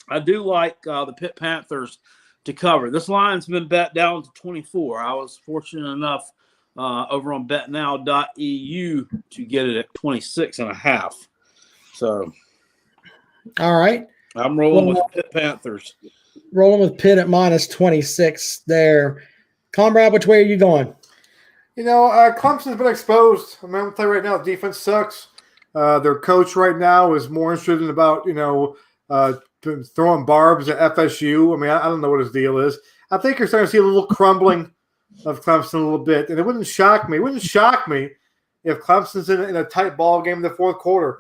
I do like the Pitt Panthers to cover. This line's been bet down to 24. I was fortunate enough over on betnow.eu to get it at 26.5. So, all right. I'm rolling with Pitt Panthers. Rolling with Pitt at minus 26 there. Comrade, which way are you going? Clemson's been exposed. I'm going to tell you right now, defense sucks. Their coach right now is more interested in about, throwing barbs at FSU. I mean, I don't know what his deal is. I think you're starting to see a little crumbling of Clemson a little bit. And it wouldn't shock me. It wouldn't shock me if Clemson's in a tight ball game in the fourth quarter.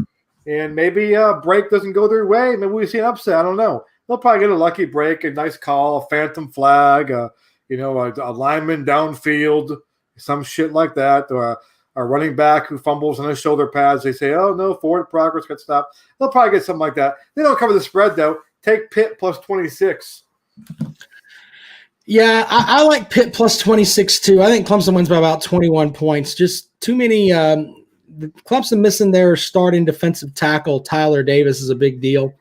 And maybe a break doesn't go their way. Maybe we see an upset. I don't know. They'll probably get a lucky break, a nice call, a phantom flag, a lineman downfield, some shit like that, or a running back who fumbles on his shoulder pads. They say, oh, no, forward progress got stopped. They'll probably get something like that. They don't cover the spread, though. Take Pitt plus 26. Yeah, I like Pitt plus 26, too. I think Clemson wins by about 21 points. Just too many Clemson missing their starting defensive tackle, Tyler Davis, is a big deal.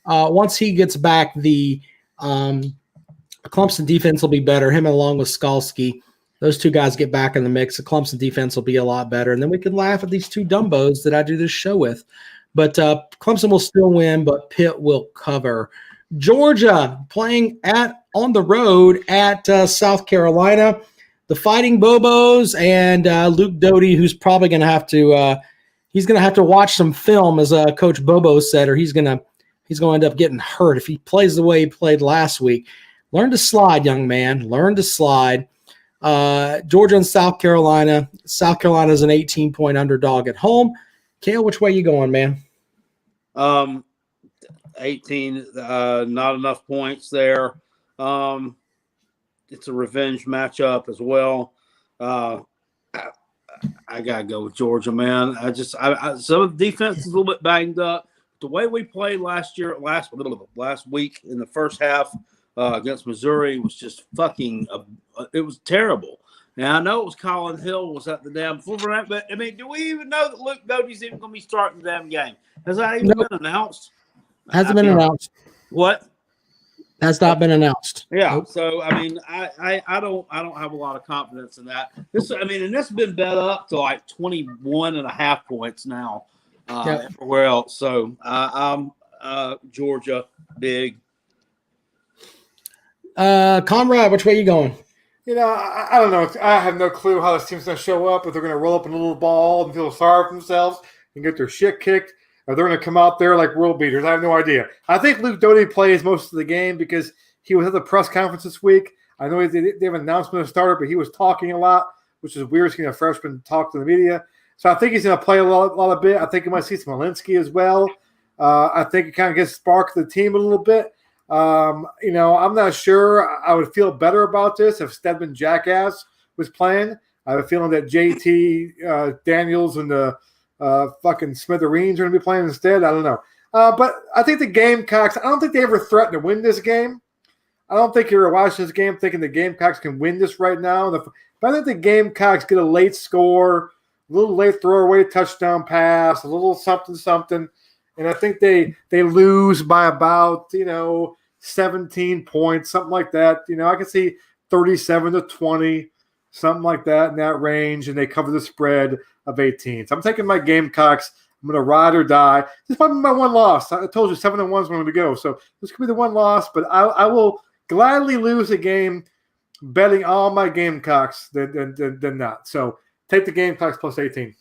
Once he gets back, the Clemson defense will be better. Him along with Skalski. Those 2 guys get back in the mix. The Clemson defense will be a lot better. And then we can laugh at these 2 dumbos that I do this show with. But Clemson will still win, but Pitt will cover. Georgia playing on the road at South Carolina. The Fighting Bobos and Luke Doty, who's probably going to have to he's going to have to watch some film, as Coach Bobo said, or he's going to end up getting hurt if he plays the way he played last week. Learn to slide, young man. Learn to slide. Georgia and South Carolina. South Carolina is an 18-point underdog at home. Cale, which way you going, man? 18, not enough points there. It's a revenge matchup as well. I gotta go with Georgia, man. Some of the defense is a little bit banged up. The way we played last week in the first half against Missouri was just fucking. It was terrible. Now I know it was Colin Hill was at the damn full, but I mean, do we even know that Luke Doty's even going to be starting the damn game? Has that even been announced? Hasn't been announced. What? Has not been announced. Yeah. Nope. So I mean, I don't have a lot of confidence in that. And this has been bet up to like 21.5 points now. Everywhere else. So I'm Georgia big. Comrade, which way you going? I don't know. I have no clue how this team's going to show up. If they're going to roll up in a little ball and feel sorry for themselves and get their shit kicked, or they're going to come out there like world beaters. I have no idea. I think Luke Doty plays most of the game because he was at the press conference this week. I know they have an announcement of starter, but he was talking a lot, which is weird seeing a freshman talk to the media. So I think he's going to play a lot of bit. I think you might see some Malinsky as well. I think it kind of gets spark the team a little bit. I'm not sure. I would feel better about this if Stedman Jackass was playing. I have a feeling that JT Daniels and the fucking Smithereens are going to be playing instead. I don't know. But I think the Gamecocks, I don't think they ever threatened to win this game. I don't think you're watching this game thinking the Gamecocks can win this right now. But I think the Gamecocks get a late score, a little late throwaway touchdown pass, a little something. And I think they lose by about, 17 points, something like that. I can see 37-20, something like that in that range, and they cover the spread of 18. So I'm taking my Gamecocks. I'm going to ride or die. This might be my one loss. I told you 7-1 is going to go. So this could be the one loss, but I will gladly lose a game betting all my Gamecocks than not. So take the Gamecocks plus 18.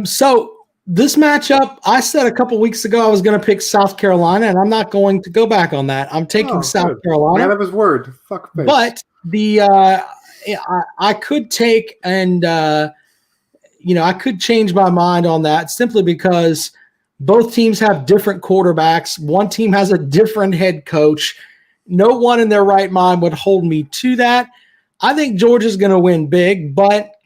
So this matchup, I said a couple weeks ago I was going to pick South Carolina, and I'm not going to go back on that. I'm taking South Carolina. Man of his word. Fuck face. But I could take and I could change my mind on that simply because both teams have different quarterbacks. One team has a different head coach. No one in their right mind would hold me to that. I think Georgia's going to win big, but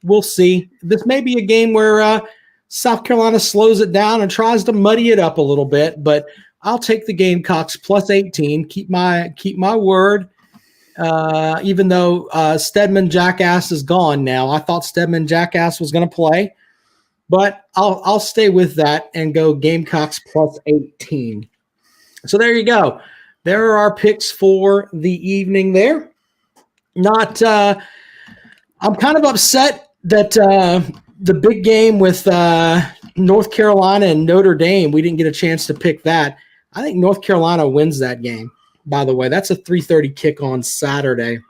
we'll see. This may be a game where South Carolina slows it down and tries to muddy it up a little bit, but I'll take the Gamecocks plus 18. Keep my word. Even though Stedman Jackass is gone now, I thought Stedman Jackass was going to play, but I'll stay with that and go Gamecocks plus 18. So there you go. There are our picks for the evening. There. I'm kind of upset that the big game with North Carolina and Notre Dame, we didn't get a chance to pick that. I think North Carolina wins that game. By the way, that's a 3:30 kick on Saturday.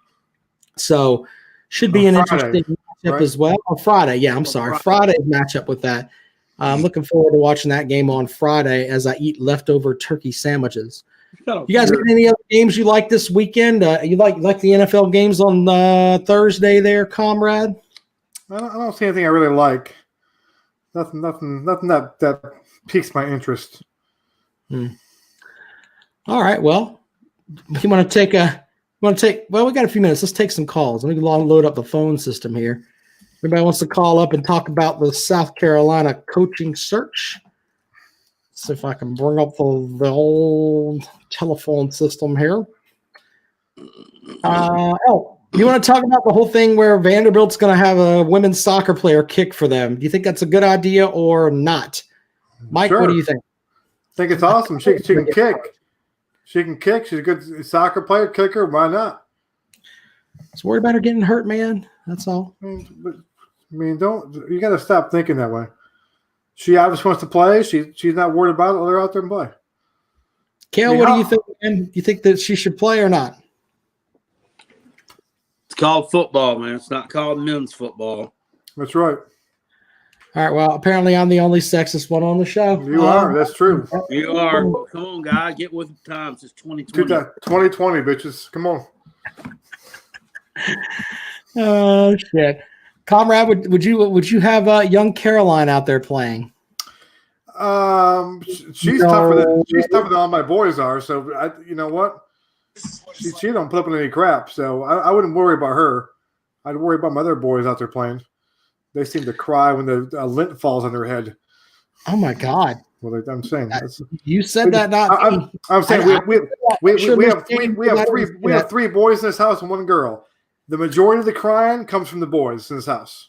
So should be interesting matchup as well. On Friday, yeah, I'm sorry. Friday's matchup with that. I'm looking forward to watching that game on Friday as I eat leftover turkey sandwiches. You guys got any other games you like this weekend? You like the NFL games on Thursday there, comrade? I don't see anything I really like. Nothing that piques my interest. All right, well. We got a few minutes. Let's take some calls. Let me load up the phone system here. Everybody wants to call up and talk about the South Carolina coaching search. Let's see if I can bring up the old telephone system here. You want to talk about the whole thing where Vanderbilt's going to have a women's soccer player kick for them? Do you think that's a good idea or not? Mike, What do you think? I think it's awesome. She can kick. She can kick. She's a good soccer player, kicker. Why not? Just worried about her getting hurt, man. That's all. You got to stop thinking that way. She obviously wants to play. She's not worried about it. Let her out there and play. Kale, what do you think? Man? You think that she should play or not? It's called football, man. It's not called men's football. That's right. All right. Well, apparently I'm the only sexist one on the show. You are. That's true. You are. Come on, guy. Get with the times. It's 2020. 2020, bitches. Come on. Oh shit, comrade. Would you have young Caroline out there playing? She's tougher than all my boys are. So you know what? She don't put up with any crap. So I wouldn't worry about her. I'd worry about my other boys out there playing. They seem to cry when the lint falls on their head. Oh my God! Well, I'm saying you said that. I'm saying we have three boys in this house and one girl. The majority of the crying comes from the boys in this house.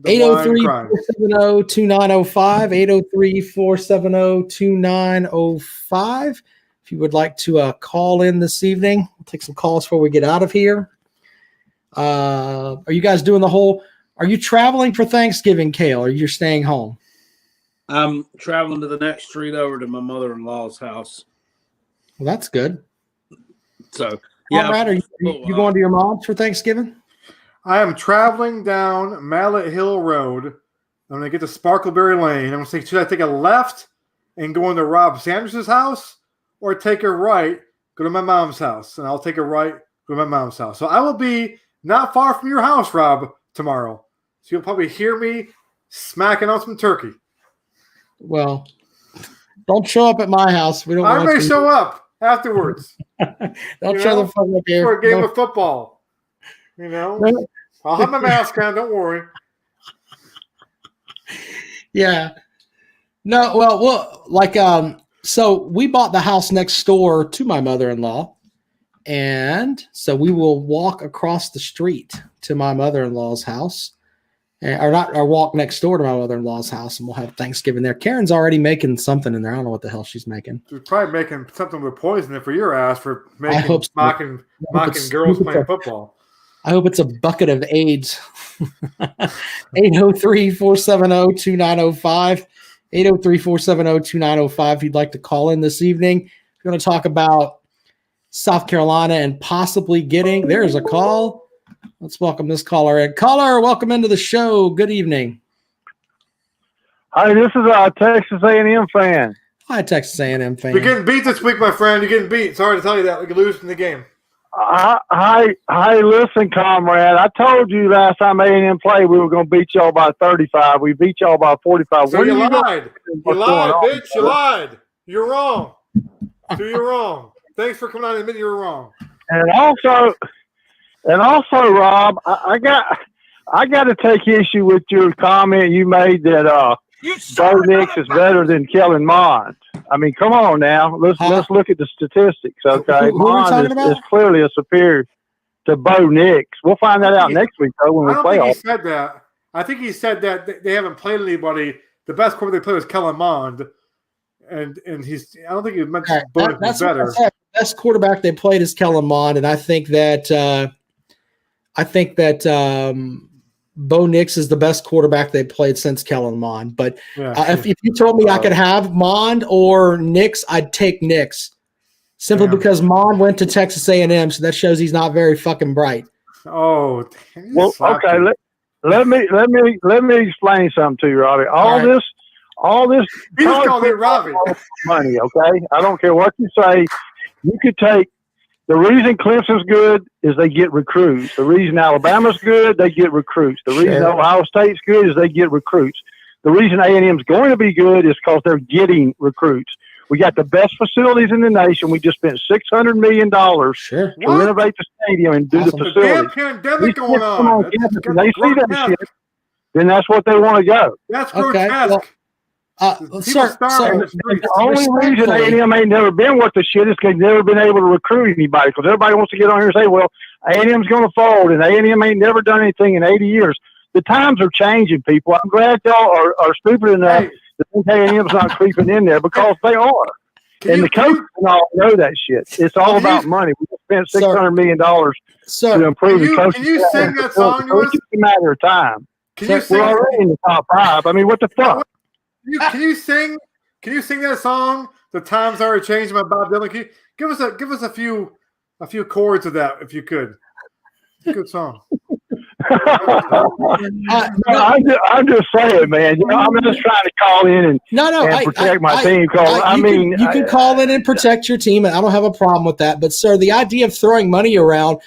803-470-2905, 803-470-2905. If you would like to call in this evening, we'll take some calls before we get out of here. Are you guys doing are you traveling for Thanksgiving, Cale, or you're staying home? I'm traveling to the next street over to my mother-in-law's house. Well, that's good. So, yeah. Conrad, are you going to your mom's for Thanksgiving? I am traveling down Mallet Hill Road. I'm going to get to Sparkleberry Lane. I'm going to say, should I take a left and go into Rob Sanders's house, or take a right, go to my mom's house? And I'll take a right, go to my mom's house. So I will be not far from your house, Rob, tomorrow. So you'll probably hear me smacking on some turkey. Well, don't show up at my house. We don't. I may show up afterwards. Don't show the fuck up here for a game of football. I'll have my mask on. Don't worry. Yeah. No. Well, so we bought the house next door to my mother-in-law, and so we will walk across the street to my mother-in-law's house. Or walk next door to my mother-in-law's house, and we'll have Thanksgiving there. Karen's already making something in there. I don't know what the hell she's making. She's probably making something with poison for your ass for mocking girls playing football. I hope it's a bucket of AIDS. 803-470-2905. 803-470-2905. If you'd like to call in this evening, if you want to talk about South Carolina and possibly getting, there's a call. Let's welcome this caller in. Caller, welcome into the show. Good evening. Hi, this is a Texas A&M fan. Hi, Texas A&M fan. You're getting beat this week, my friend. You're getting beat. Sorry to tell you that. You're losing the game. Hi, listen, comrade. I told you last time A&M played we were going to beat y'all by 35. We beat y'all by 45. So you lied. You lied, bitch. You lied. You're wrong. So you're wrong. Thanks for coming out and admitting you were wrong. And also, Rob, I got to take issue with your comment you made that Bo Nix is better than Kellen Mond. I mean, come on now. Let's look at the statistics. Okay, Mond is clearly a superior to Bo Nix. We'll find that out next week though when we play. He said that. I think he said that they haven't played anybody. The best quarterback they played was Kellen Mond, and he's. I don't think he meant Bo Nix was better. The best quarterback they played is Kellen Mond, and I think that. Bo Nix is the best quarterback they've played since Kellen Mond. But if you told me I could have Mond or Nix, I'd take Nix simply because Mond went to Texas A&M, so that shows he's not very fucking bright. Oh, well, okay. Let me explain something to you, Robbie. All this. He just called it Robbie. Money, okay. I don't care what you say. You could take. The reason Clemson's good is they get recruits. The reason Alabama's good, they get recruits. The reason Ohio State's good is they get recruits. The reason A&M's going to be good is because they're getting recruits. We got the best facilities in the nation. We just spent $600 million to renovate the stadium and do the facilities. The damn pandemic going on. They see that shit, then that's what they want to go. That's grotesque. The only reason A&M ain't never been what the shit is because they've never been able to recruit anybody. Because everybody wants to get on here and say, well, A&M's going to fold, and A&M ain't never done anything in 80 years. The times are changing, people. I'm glad y'all are stupid enough to think A&M's not creeping in there because they are. And the coaches all know that shit. It's all about money. We spent $600 million to improve the coaching. Can you sing that song? It's just a matter of time. We're already in the top 5. I mean, what the fuck? Can you sing that song? The times are changing by Bob Dylan. Give us a few chords of that if you could. It's a good song. I'm just saying, man. I'm just trying to call in and protect my team. You can call in and protect your team, and I don't have a problem with that. But sir, the idea of throwing money around,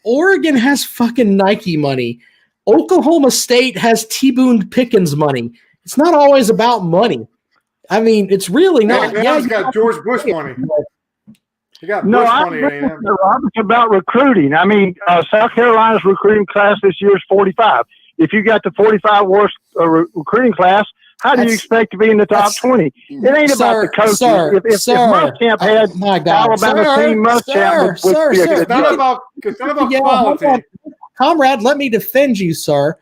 Oregon has fucking Nike money. Oklahoma State has T. Boone Pickens money. It's not always about money. I mean, it's really not. He's got George Bush money. You got Bush money. It's about recruiting. I mean, South Carolina's recruiting class this year is 45. If you got the 45 worst recruiting class, how do you expect to be in the top 20? It ain't about the coaches. If Muschamp had Alabama team Muschamp, it's not about quality. Comrade, let me defend you, sir.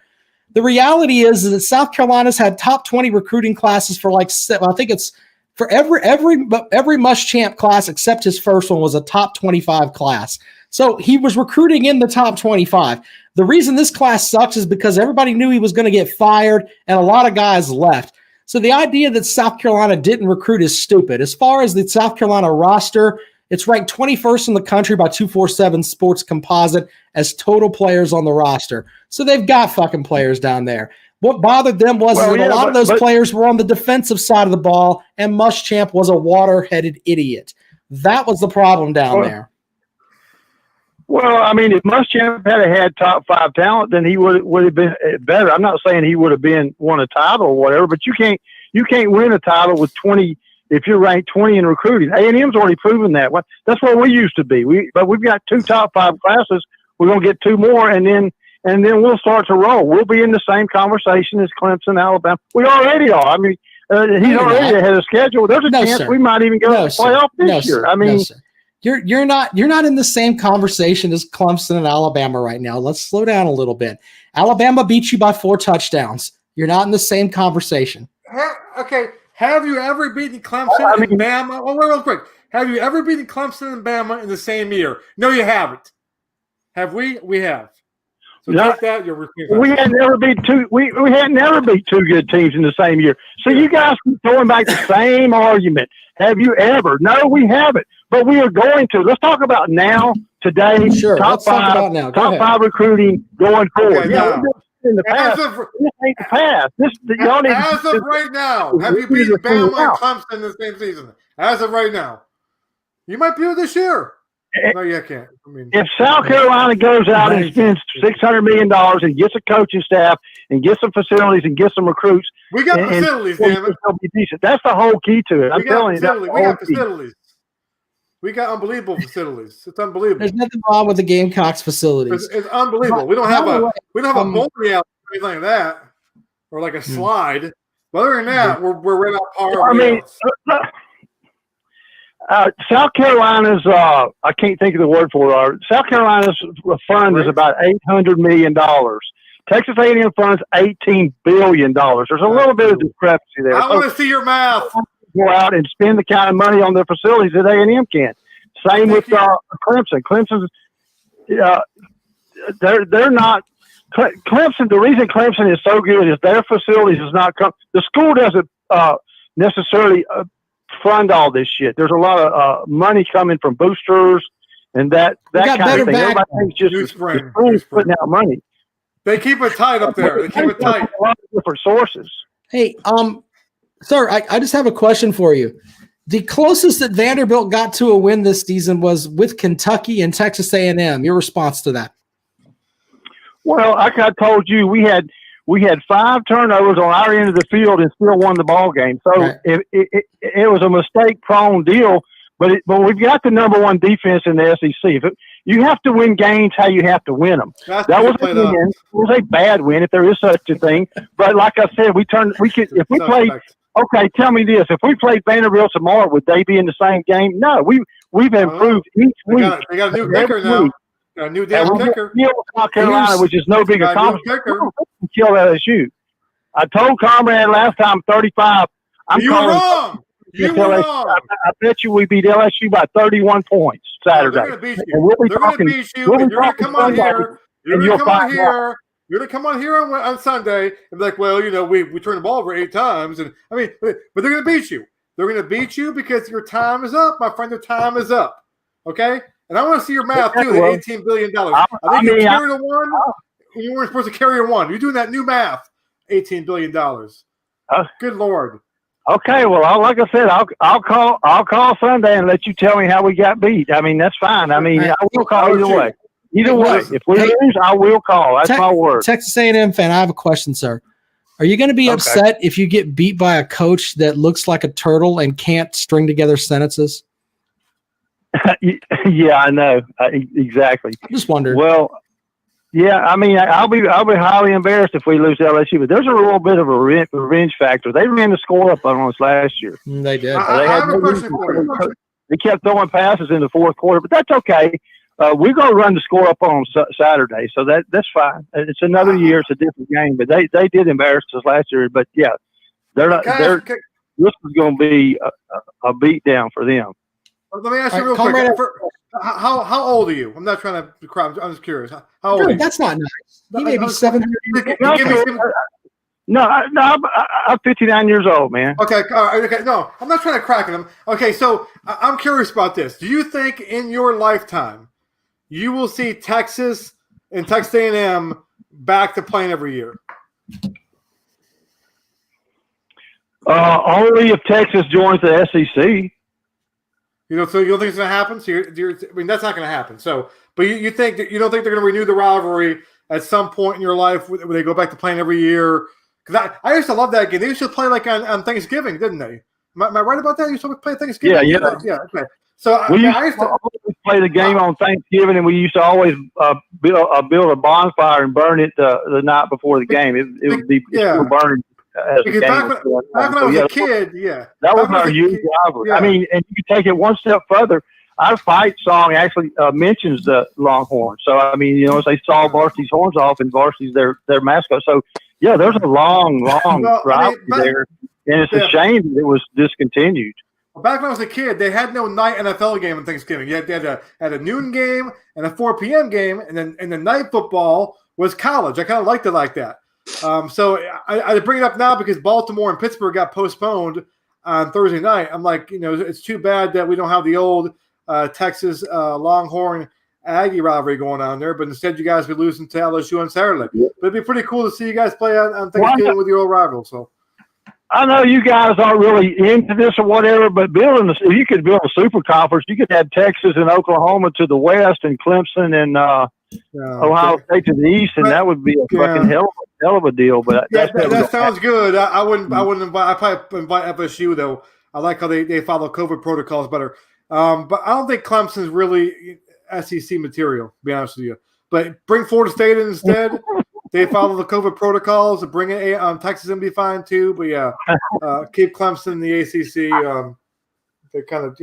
The reality is that South Carolina's had top 20 recruiting classes for I think it's for every Muschamp class except his first one was a top 25 class. So he was recruiting in the top 25. The reason this class sucks is because everybody knew he was going to get fired and a lot of guys left. So the idea that South Carolina didn't recruit is stupid. As far as the South Carolina roster, it's ranked 21st in the country by 247 Sports Composite as total players on the roster. So they've got fucking players down there. What bothered them was that a lot of those players were on the defensive side of the ball, and Muschamp was a water-headed idiot. That was the problem down there. Well, I mean, if Muschamp had top 5 talent, then he would have been better. I'm not saying he would have won a title or whatever, but you can't win a title with 20 if you're ranked 20 in recruiting. A&M's already proven that. That's what we used to be. But we've got 2 top 5 classes. We're going to get 2 more, and then we'll start to roll. We'll be in the same conversation as Clemson, Alabama. We already are. I mean, he's already ahead of schedule. There's a chance we might even go to the playoff this year. I mean. You're not in the same conversation as Clemson and Alabama right now. Let's slow down a little bit. Alabama beat you by 4 touchdowns. You're not in the same conversation. Okay. Have you ever beaten Clemson and Bama? Oh, wait, real quick. Have you ever beaten Clemson and Bama in the same year? No, you haven't. Have we? We have. So take that. We had never beat 2. We had never beat 2 good teams in the same year. So you guys keep throwing back the same argument. Have you ever? No, we haven't. But we are going to. Let's talk about now, today. Sure. Top 5 recruiting going forward. Okay, in the past. This ain't the past. As of right now, have you beaten Bama and Clemson in the same season? As of right now, you might be able this year. No, you can't. I mean, if South Carolina goes out and spends $600 million and gets a coaching staff and gets some facilities and gets some recruits, we got facilities, damn it. That's the whole key to it. I'm telling you, we got facilities. We got unbelievable facilities. It's unbelievable. There's nothing wrong with the Gamecocks facilities. It's unbelievable. We don't have a bowling alley or anything like that, or like a slide. But other than that, we're right out par. I mean, South Carolina's I can't think of the word for it. South Carolina's fund is about $800 million. Texas A&M funds $18 billion. There's a little bit of discrepancy there. I want to see your math. Go out and spend the kind of money on their facilities that A&M can. Same with Clemson. Clemson's they're not Clemson. The reason Clemson is so good is their facilities does not come. The school doesn't necessarily fund all this shit. There's a lot of money coming from boosters and that kind of thing. Everybody thinks just the school's putting out money. They keep it tight up there. They keep it tight. A lot of different sources. Hey, sir, I just have a question for you. The closest that Vanderbilt got to a win this season was with Kentucky and Texas A&M. Your response to that? Well, like I told you, we had 5 turnovers on our end of the field and still won the ball game. So right. it was a mistake-prone deal, but we've got the number 1 defense in the SEC. You have to win games how you have to win them. That was a win. It was a bad win, if there is such a thing. But like I said, if we played. Okay, tell me this: if we played Vanderbilt tomorrow, would they be in the same game? No, we've improved each week. They got a new kicker now. A new damn kicker. South Carolina, which is no big accomplishment. Kill LSU. I told Comrade last time 35. You were wrong. You were wrong. I bet you we beat LSU by 31 points Saturday. They're going to beat you. They're going to beat you. And you're going to come on here. You're going to come on here. You're going to come on here on Sunday and be like, well, we turned the ball over 8 times. And I mean, but they're going to beat you. They're going to beat you because your time is up, my friend. Your time is up. Okay? And I want to see your math, too, the $18 billion. I think you carried a 1. You weren't supposed to carry a 1. You're doing that new math, $18 billion. Good Lord. Okay, well, like I said, I'll call Sunday and let you tell me how we got beat. I mean, that's fine. I mean, I will call either way. Either way, if we lose, I will call. That's my word. Texas A&M fan, I have a question, sir. Are you going to be upset if you get beat by a coach that looks like a turtle and can't string together sentences? Yeah, I know. Exactly. I just wondered. Well, yeah, I mean, I'll be highly embarrassed if we lose to LSU, but there's a little bit of a revenge factor. They ran the score up on us last year. They did. I have a question for you. They kept throwing passes in the fourth quarter, but that's okay. we're going to run the score up on Saturday, so that's fine. It's another year. It's a different game, but they did embarrass us last year. But yeah, they're not. This is going to be a beat down for them. Let me ask you real quick. How old are you? I'm not trying to cry. I'm just curious. How old are you? That's not nice. He may be 700. No, I'm 59 years old, man. Okay, okay. No, I'm not trying to crack him. Okay, so I'm curious about this. Do you think in your lifetime you will see Texas and Texas A&M back to playing every year? Only if Texas joins the SEC. So you don't think it's going to happen? So that's not going to happen. So, but you think that you don't think they're going to renew the rivalry at some point in your life where they go back to playing every year? Because I used to love that game. They used to play like on Thanksgiving, didn't they? Am I right about that? You used to play Thanksgiving? Yeah. Okay. So I used to always play the game on Thanksgiving, and we used to always build a bonfire and burn it the night before the game. It would be still burning. Because back when I was a kid, that was our huge rivalry. I mean, and you can take it one step further. Our fight song actually mentions the Longhorns. So I mean, they saw Varsity's horns off, and Varsity's their mascot. So yeah, there's a long rivalry there, and it's a shame that it was discontinued. Well, back when I was a kid, they had no night NFL game on Thanksgiving. You had a noon game and a 4 p.m. game, and then night football was college. I kind of liked it like that. So I bring it up now because Baltimore and Pittsburgh got postponed on Thursday night. I'm like, it's too bad that we don't have the old Texas Longhorn Aggie rivalry going on there, but instead you guys be losing to LSU on Saturday. But it'd be pretty cool to see you guys play on Thanksgiving with your old rival. So I know you guys aren't really into this or whatever, but if you could build a super conference, you could have Texas and Oklahoma to the west and Clemson and Ohio State to the east, and that would be a fucking hell of a deal. But that sounds good. I wouldn't invite. I probably invite FSU though. I like how they follow COVID protocols better. But I don't think Clemson's really SEC material, to be honest with you. But bring Florida State in instead. They follow the COVID protocols. And bring in Texas and be fine too. But yeah, keep Clemson in the ACC. They kind of,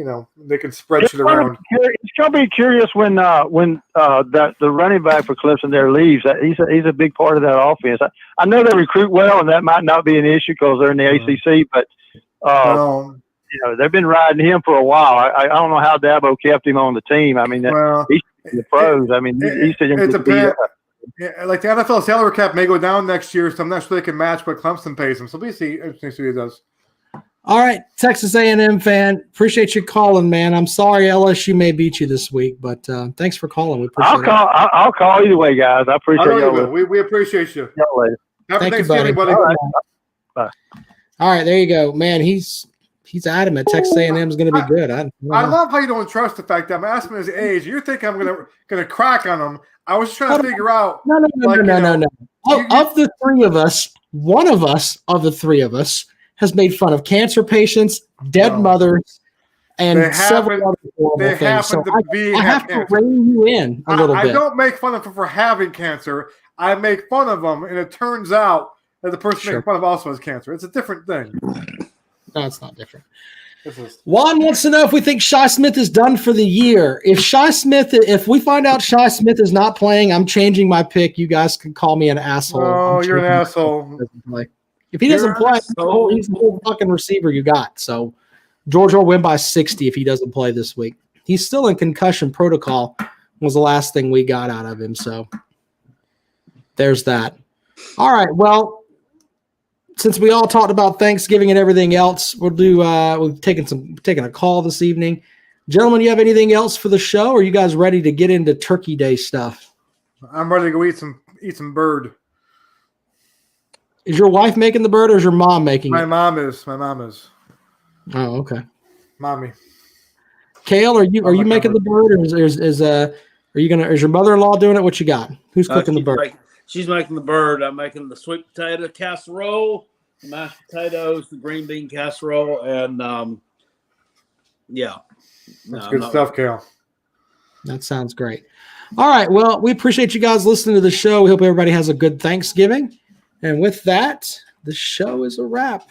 they can spread shit around. It's going to be curious when the running back for Clemson there leaves. He's a big part of that offense. I know they recruit well, and that might not be an issue because they're in the ACC. But they've been riding him for a while. I don't know how Dabo kept him on the team. I mean, he's in the pros. I mean, he said it's like the NFL salary cap may go down next year, so I'm not sure they can match what Clemson pays him. So we'll see. Interesting to see what he does. All right, Texas A&M fan, appreciate you calling, man. I'm sorry LSU may beat you this week, but thanks for calling. We appreciate it. I'll call either way, guys. I appreciate you. We appreciate you. Y'all later. Happy Thanksgiving, buddy. All right. Bye. All right, there you go, man. He's adamant Texas A&M is going to be good. I love how you don't trust the fact that I'm asking his age. You're thinking I'm gonna crack on him. I was just trying to figure out. No. Of the three of us, one of us of the three of us has made fun of cancer patients, dead mothers, and several other horrible things. So I have to rein you in a little bit. I don't make fun of them for having cancer. I make fun of them, and it turns out that the person making fun of also has cancer. It's a different thing. No, it's not different. Juan wants to know if we think Shi Smith is done for the year. If we find out Shi Smith is not playing, I'm changing my pick. You guys can call me an asshole. Oh, you're an asshole. If he doesn't play, he's the whole fucking receiver you got. So Georgia will win by 60 if he doesn't play this week. He's still in concussion protocol was the last thing we got out of him. So there's that. All right. Well, since we all talked about Thanksgiving and everything else, we've taken a call this evening. Gentlemen, you have anything else for the show? Or are you guys ready to get into Turkey Day stuff? I'm ready to go eat some bird. Is your wife making the bird or is your mom making it? My mom is. Oh, okay. Mommy. Kale, are you making the bird or is your mother-in-law doing it? What you got? Who's cooking the bird? She's making the bird. I'm making the sweet potato casserole, the mashed potatoes, the green bean casserole, and That's good stuff, Kale. That sounds great. All right. Well, we appreciate you guys listening to the show. We hope everybody has a good Thanksgiving. And with that, the show is a wrap.